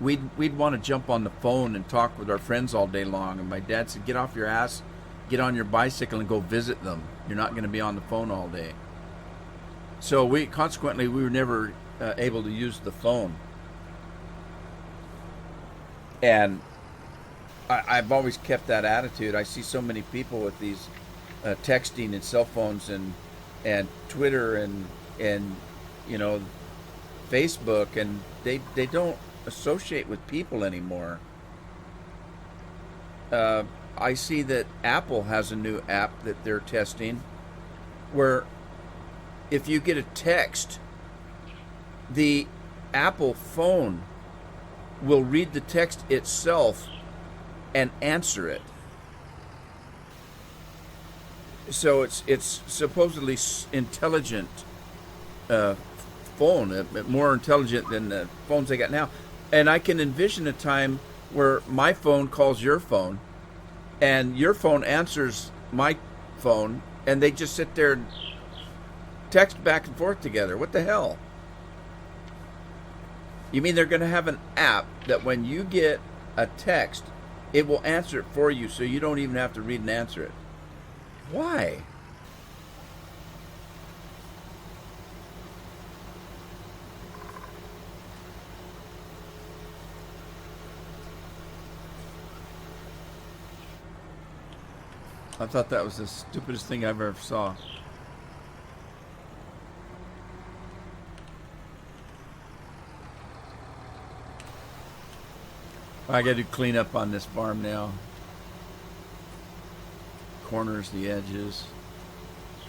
we'd want to jump on the phone and talk with our friends all day long, and my dad said, get off your ass, get on your bicycle and go visit them. You're not going to be on the phone all day. So we were never able to use the phone. And I've always kept that attitude. I see so many people with these texting and cell phones and Twitter and Facebook, and they don't associate with people anymore. I see that Apple has a new app that they're testing where if you get a text, the Apple phone will read the text itself and answer it. So it's supposedly intelligent phone, more intelligent than the phones they got now. And I can envision a time where my phone calls your phone, and your phone answers my phone, and they just sit there and text back and forth together. What the hell? You mean they're going to have an app that when you get a text, it will answer it for you, so you don't even have to read and answer it? Why? I thought that was the stupidest thing I've ever saw. I got to clean up on this farm now. Corners, the edges.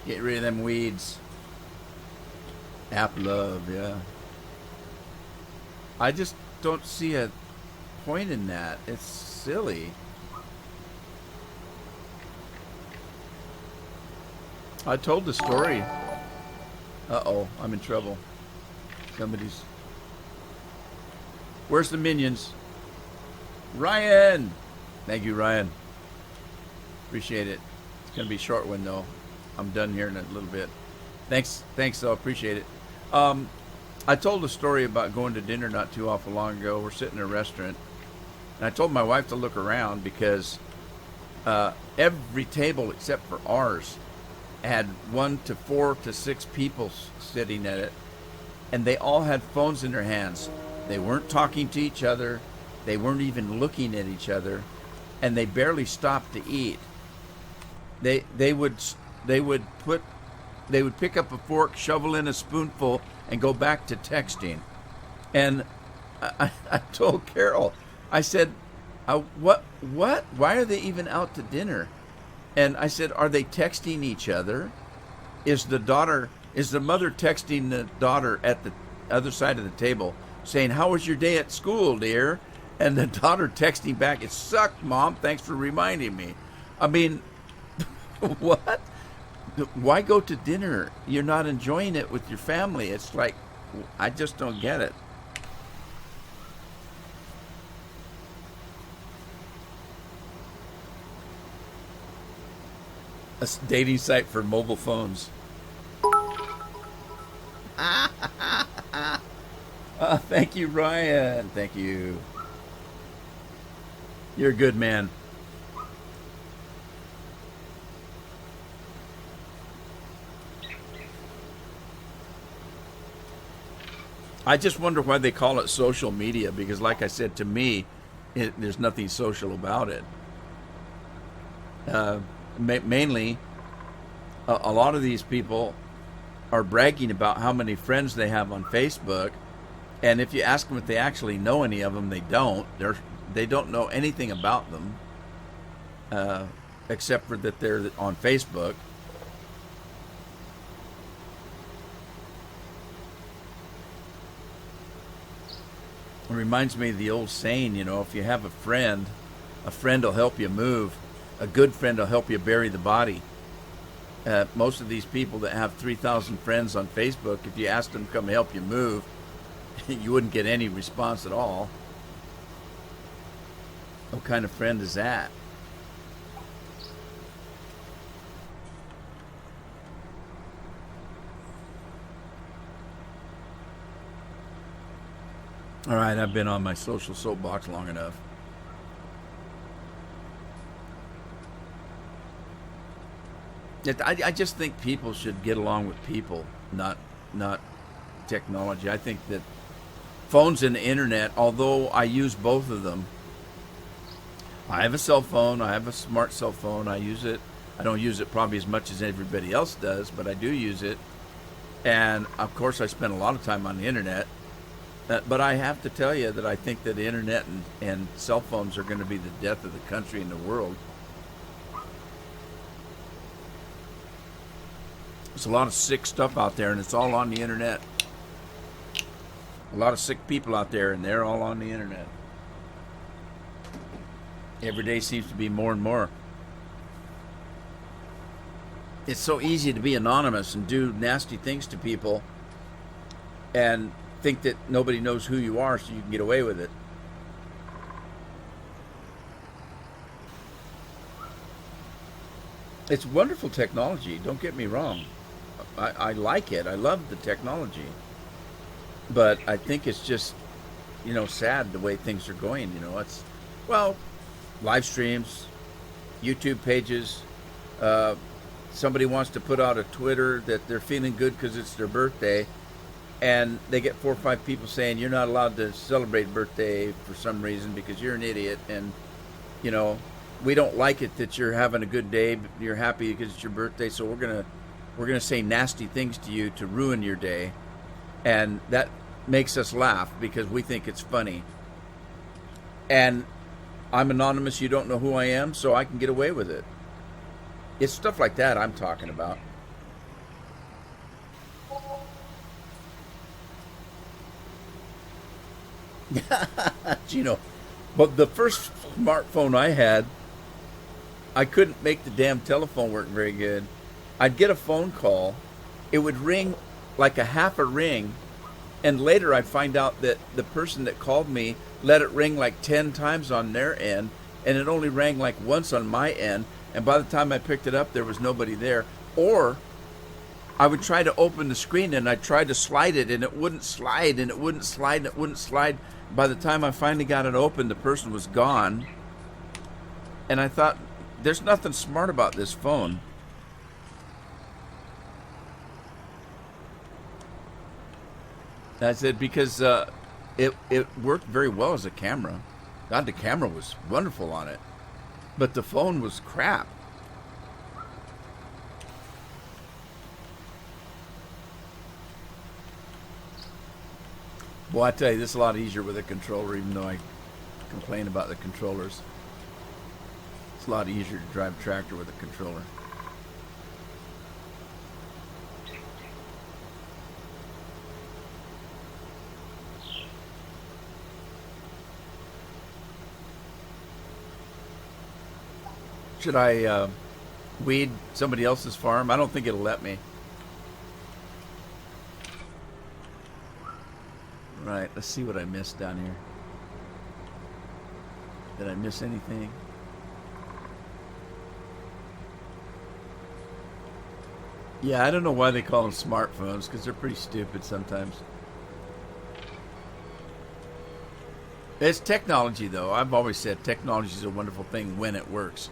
Get rid of them weeds. App love, yeah. I just don't see a point in that. It's silly. I told the story. Uh-oh, I'm in trouble. Somebody's... Where's the minions? Ryan! Thank you, Ryan. Appreciate it. It's going to be a short one, though. I'm done here in a little bit. Thanks, though. Appreciate it. I told a story about going to dinner not too awful long ago. We're sitting in a restaurant, and I told my wife to look around because every table except for ours had 1 to 4 to 6 people sitting at it, and they all had phones in their hands. They weren't talking to each other. They weren't even looking at each other, and they barely stopped to eat. They would pick up a fork, shovel in a spoonful, and go back to texting. And I told Carol, I said, what? Why are they even out to dinner? And I said, are they texting each other? Is the mother texting the daughter at the other side of the table saying, how was your day at school, dear? And the daughter texting back, it sucked, Mom. Thanks for reminding me. I mean, what? Why go to dinner? You're not enjoying it with your family. It's like, I just don't get it. A dating site for mobile phones. Thank you, Ryan. Thank you. You're a good man. I just wonder why they call it social media, because like I said, to me, there's nothing social about it. Mainly, a lot of these people are bragging about how many friends they have on Facebook, and if you ask them if they actually know any of them, they don't. They don't know anything about them, except for that they're on Facebook. It reminds me of the old saying, if you have a friend will help you move. A good friend will help you bury the body. Most of these people that have 3,000 friends on Facebook, if you asked them to come help you move, you wouldn't get any response at all. What kind of friend is that? All right, I've been on my social soapbox long enough. I just think people should get along with people, not technology. I think that phones and the internet, although I use both of them, I have a cell phone, I have a smart cell phone, I use it. I don't use it probably as much as everybody else does, but I do use it. And of course, I spend a lot of time on the internet. But I have to tell you that I think that the internet and cell phones are going to be the death of the country and the world. There's a lot of sick stuff out there, and it's all on the internet. A lot of sick people out there, and they're all on the internet. Every day seems to be more and more. It's so easy to be anonymous and do nasty things to people and think that nobody knows who you are so you can get away with it. It's wonderful technology, don't get me wrong. I like it. I love the technology. But I think it's just, sad the way things are going. It's, well, live streams, YouTube pages. Somebody wants to put out a Twitter that they're feeling good because it's their birthday, and they get 4 or 5 people saying you're not allowed to celebrate birthday for some reason because you're an idiot, and we don't like it that you're having a good day, but you're happy because it's your birthday, so we're gonna say nasty things to you to ruin your day, and that makes us laugh because we think it's funny. And I'm anonymous, you don't know who I am, so I can get away with it. It's stuff like that I'm talking about. But the first smartphone I had, I couldn't make the damn telephone work very good. I'd get a phone call, it would ring like a half a ring, and later I'd find out that the person that called me let it ring like 10 times on their end, and it only rang like once on my end, and by the time I picked it up, there was nobody there. Or I would try to open the screen, and I'd try to slide it, and it wouldn't slide, and it wouldn't slide, and it wouldn't slide. By the time I finally got it open, the person was gone. And I thought, there's nothing smart about this phone. I said, because it worked very well as a camera. God, the camera was wonderful on it. But the phone was crap. Well, I tell you, this is a lot easier with a controller, even though I complain about the controllers. It's a lot easier to drive a tractor with a controller. Should I weed somebody else's farm? I don't think it'll let me. Right, let's see what I missed down here. Did I miss anything? Yeah, I don't know why they call them smartphones, because they're pretty stupid sometimes. It's technology, though. I've always said technology is a wonderful thing when it works,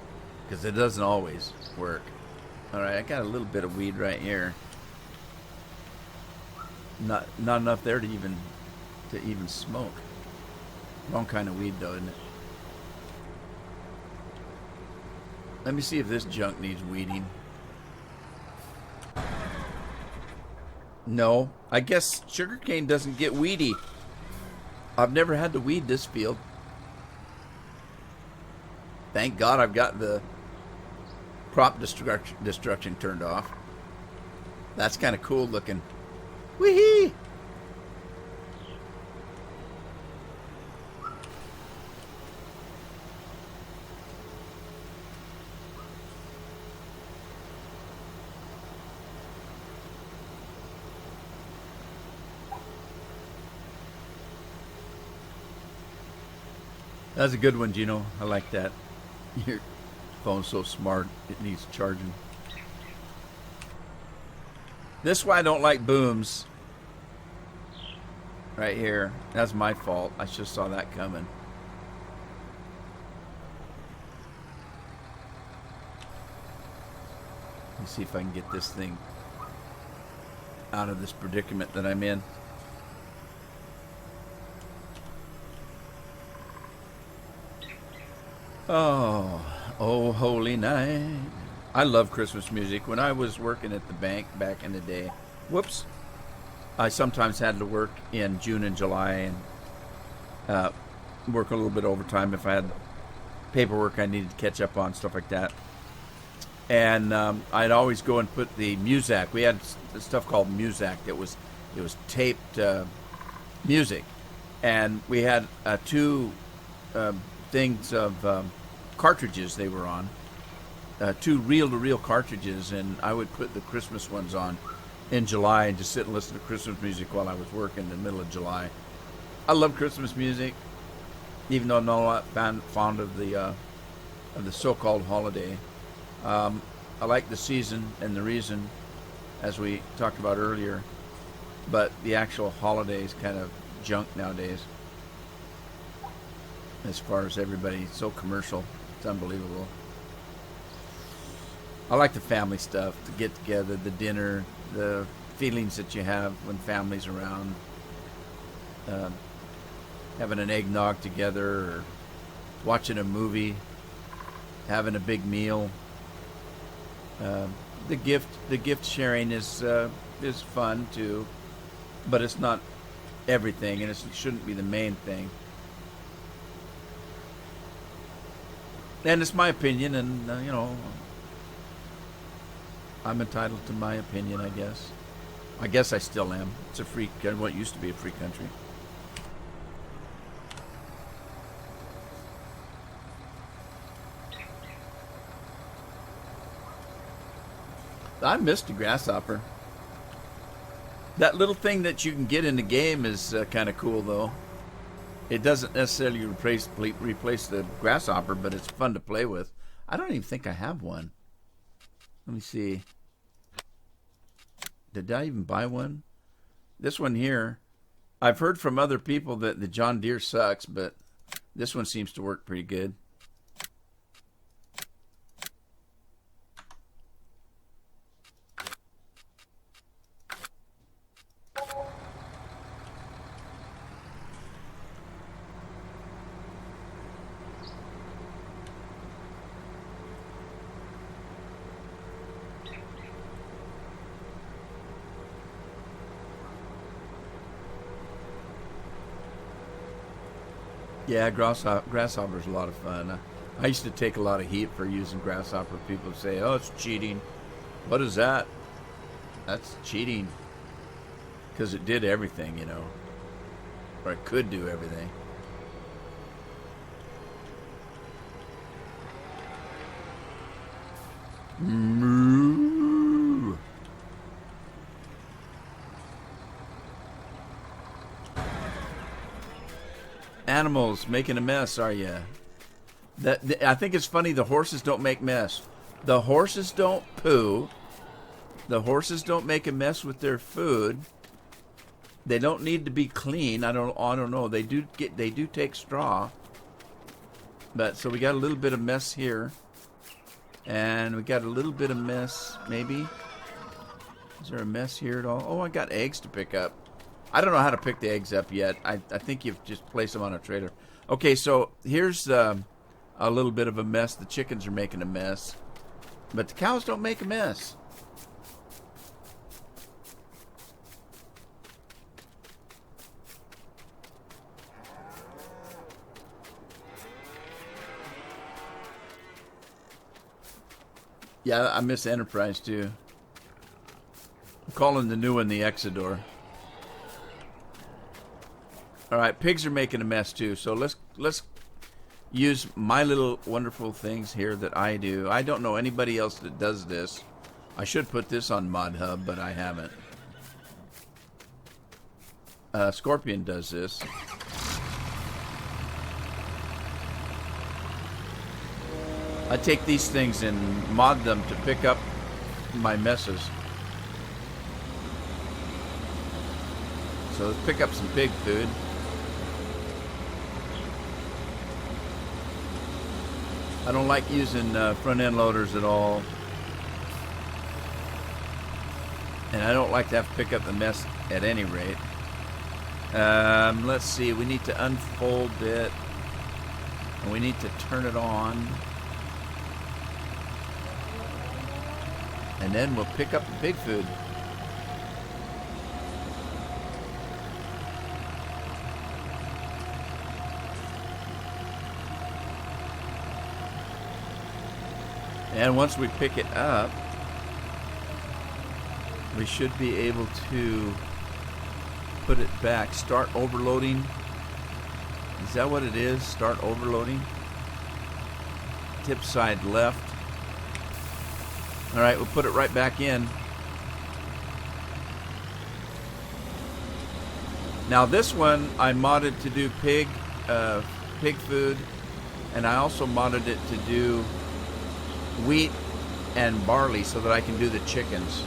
because it doesn't always work. All right, I got a little bit of weed right here. Not enough there to even smoke. Wrong kind of weed, though, isn't it? Let me see if this junk needs weeding. No, I guess sugarcane doesn't get weedy. I've never had to weed this field. Thank God I've got the crop destruction turned off. That's kind of cool looking. Wee-hee! That's a good one, Gino. I like that. Your phone's so smart, it needs charging. This is why I don't like booms. Right here. That's my fault. I just saw that coming. Let me see if I can get this thing out of this predicament that I'm in. Oh, oh, holy night. I love Christmas music. When I was working at the bank back in the day, whoops, I sometimes had to work in June and July and work a little bit overtime if I had paperwork I needed to catch up on, stuff like that. And I'd always go and put the Muzak. We had stuff called Muzak. It was taped music, and we had two things of cartridges they were on, two reel-to-reel cartridges, and I would put the Christmas ones on in July and just sit and listen to Christmas music while I was working in the middle of July. I love Christmas music, even though I'm not fond of the so-called holiday. I like the season and the reason, as we talked about earlier, but the actual holiday is kind of junk nowadays. As far as everybody, so commercial, it's unbelievable. I like the family stuff, the get together, the dinner, the feelings that you have when family's around, having an eggnog together, or watching a movie, having a big meal. The gift sharing is fun too, but it's not everything, and it shouldn't be the main thing. And it's my opinion, and I'm entitled to my opinion, I guess. I guess I still am. It's a free, what used to be a free country. I missed a grasshopper. That little thing that you can get in the game is kind of cool, though. It doesn't necessarily replace the grasshopper, but it's fun to play with. I don't even think I have one. Let me see. Did I even buy one? This one here, I've heard from other people that the John Deere sucks, but this one seems to work pretty good. Yeah, Grasshopper's a lot of fun. I used to take a lot of heat for using Grasshopper. People say, oh, it's cheating. What is that? That's cheating. Because it did everything, Or it could do everything. Moo. Animals making a mess, are you? I think it's funny. The horses don't make mess. The horses don't poo. The horses don't make a mess with their food. They don't need to be clean. I don't know. They do take straw. But so we got a little bit of mess here, and we got a little bit of mess. Maybe is there a mess here at all? Oh, I got eggs to pick up. I don't know how to pick the eggs up yet. I think you've just placed them on a trailer. Okay, so here's a little bit of a mess. The chickens are making a mess, but the cows don't make a mess. Yeah, I miss Enterprise too. I'm calling the new one the Exodore. All right, pigs are making a mess too. So let's use my little wonderful things here that I do. I don't know anybody else that does this. I should put this on ModHub, but I haven't. Scorpion does this. I take these things and mod them to pick up my messes. So let's pick up some pig food. I don't like using front end loaders at all. And I don't like to have to pick up the mess at any rate. Let's see, we need to unfold it. And we need to turn it on. And then we'll pick up the pig food. And once we pick it up, we should be able to put it back. Start overloading. Is that what it is? Start overloading. Tip side left. All right, we'll put it right back in. Now this one I modded to do pig food, and I also modded it to do wheat and barley so that I can do the chickens.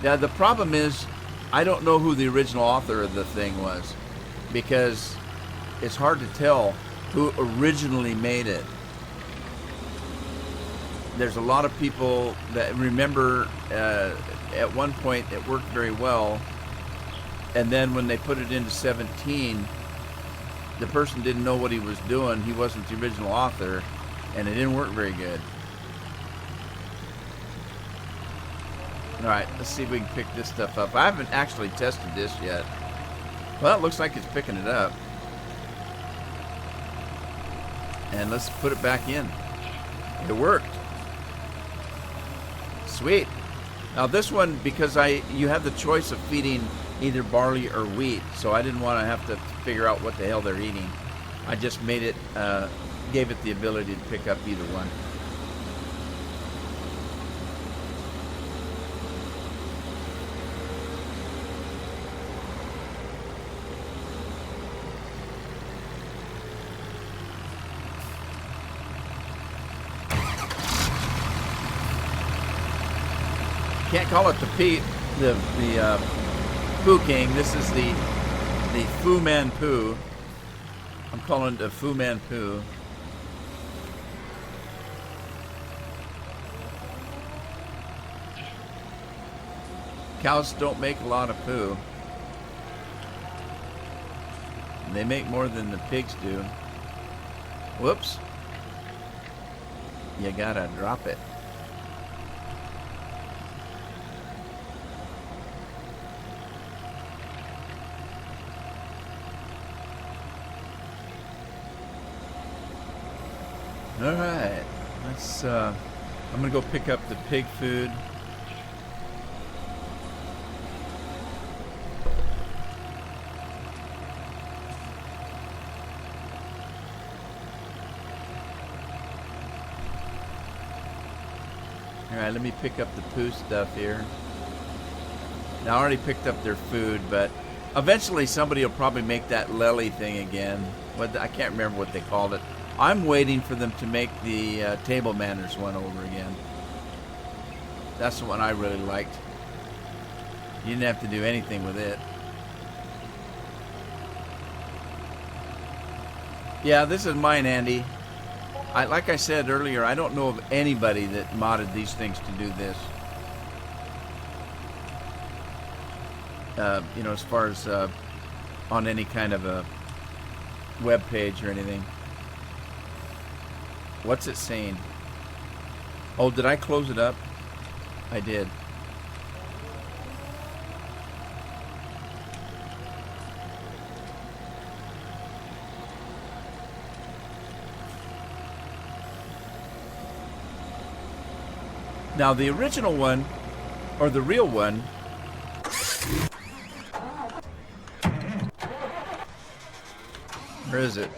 Now the problem is I don't know who the original author of the thing was, because it's hard to tell who originally made it. There's a lot of people that remember at one point it worked very well, and then when they put it into 17, the person didn't know what he was doing. He wasn't the original author, and it didn't work very good. All right, let's see if we can pick this stuff up. I haven't actually tested this yet. Well, it looks like it's picking it up. And let's put it back in. It worked. Sweet. Now this one, because you have the choice of feeding either barley or wheat, so I didn't want to have to figure out what the hell they're eating. I just made it, gave it the ability to pick up either one. Can't call it the Poo King. This is the Fu Man Poo. I'm calling it the Fu Man Poo. Cows don't make a lot of poo. They make more than the pigs do. Whoops. You gotta drop it. All right, let's. I'm gonna go pick up the pig food. All right, let me pick up the poo stuff here. Now I already picked up their food, but eventually somebody will probably make that lily thing again. I can't remember what they called it. I'm waiting for them to make the table manners one over again. That's the one I really liked. You didn't have to do anything with it. Yeah, this is mine, Andy. Like I said earlier, I don't know of anybody that modded these things to do this. You know, as far as on any kind of a web page or anything. What's it saying? Oh, did I close it up? I did. Now the original one, or the real one, where is it?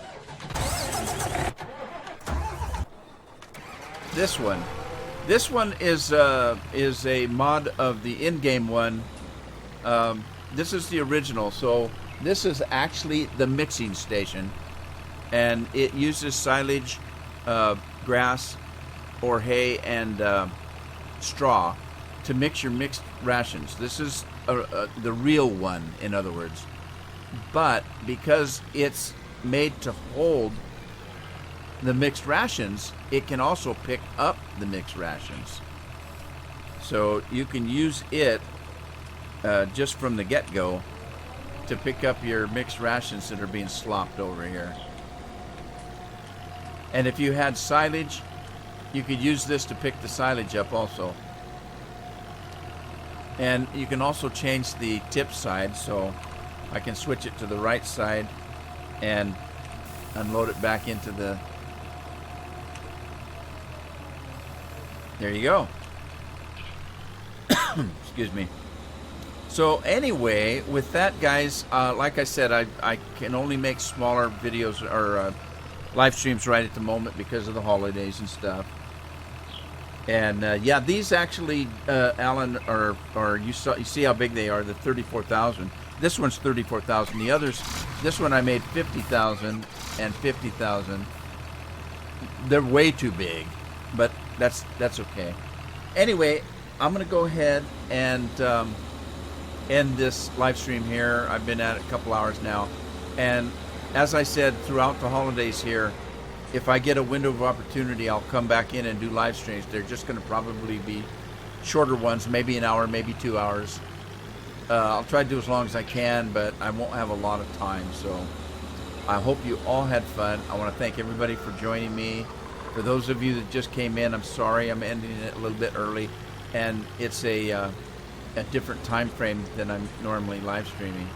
This one. This one is a mod of the in-game one. this is the original. So this is actually the mixing station, and it uses silage, grass, or hay and straw to mix your mixed rations. This is the real one, in other words. But because it's made to hold the mixed rations, it can also pick up the mixed rations. So you can use it just from the get-go to pick up your mixed rations that are being slopped over here. And if you had silage, you could use this to pick the silage up also. And you can also change the tip side, so I can switch it to the right side and unload it back into the... There you go. Excuse me. So anyway, with that, guys, like I said, I can only make smaller videos or live streams right at the moment because of the holidays and stuff. And yeah, these actually, Alan, or you see how big they are. The 34,000. This one's 34,000. The others, this one I made 50,000 and 50,000. They're way too big, but that's okay. Anyway, I'm gonna go ahead and end this live stream here. I've been at it a couple hours now, and as I said, throughout the holidays here, if I get a window of opportunity, I'll come back in and do live streams. They're just going to probably be shorter ones, maybe an hour, maybe 2 hours. I'll try to do as long as I can, but I won't have a lot of time. So I hope you all had fun. I want to thank everybody for joining me. For those of you that just came in, I'm sorry I'm ending it a little bit early, and it's a different time frame than I'm normally live streaming.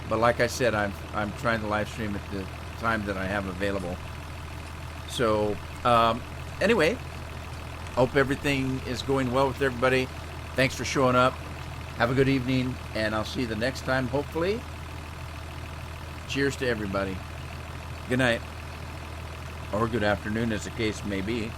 But like I said, I'm trying to live stream at the time that I have available. So, anyway, hope everything is going well with everybody. Thanks for showing up. Have a good evening, and I'll see you the next time, hopefully. Cheers to everybody. Good night. Or good afternoon, as the case may be.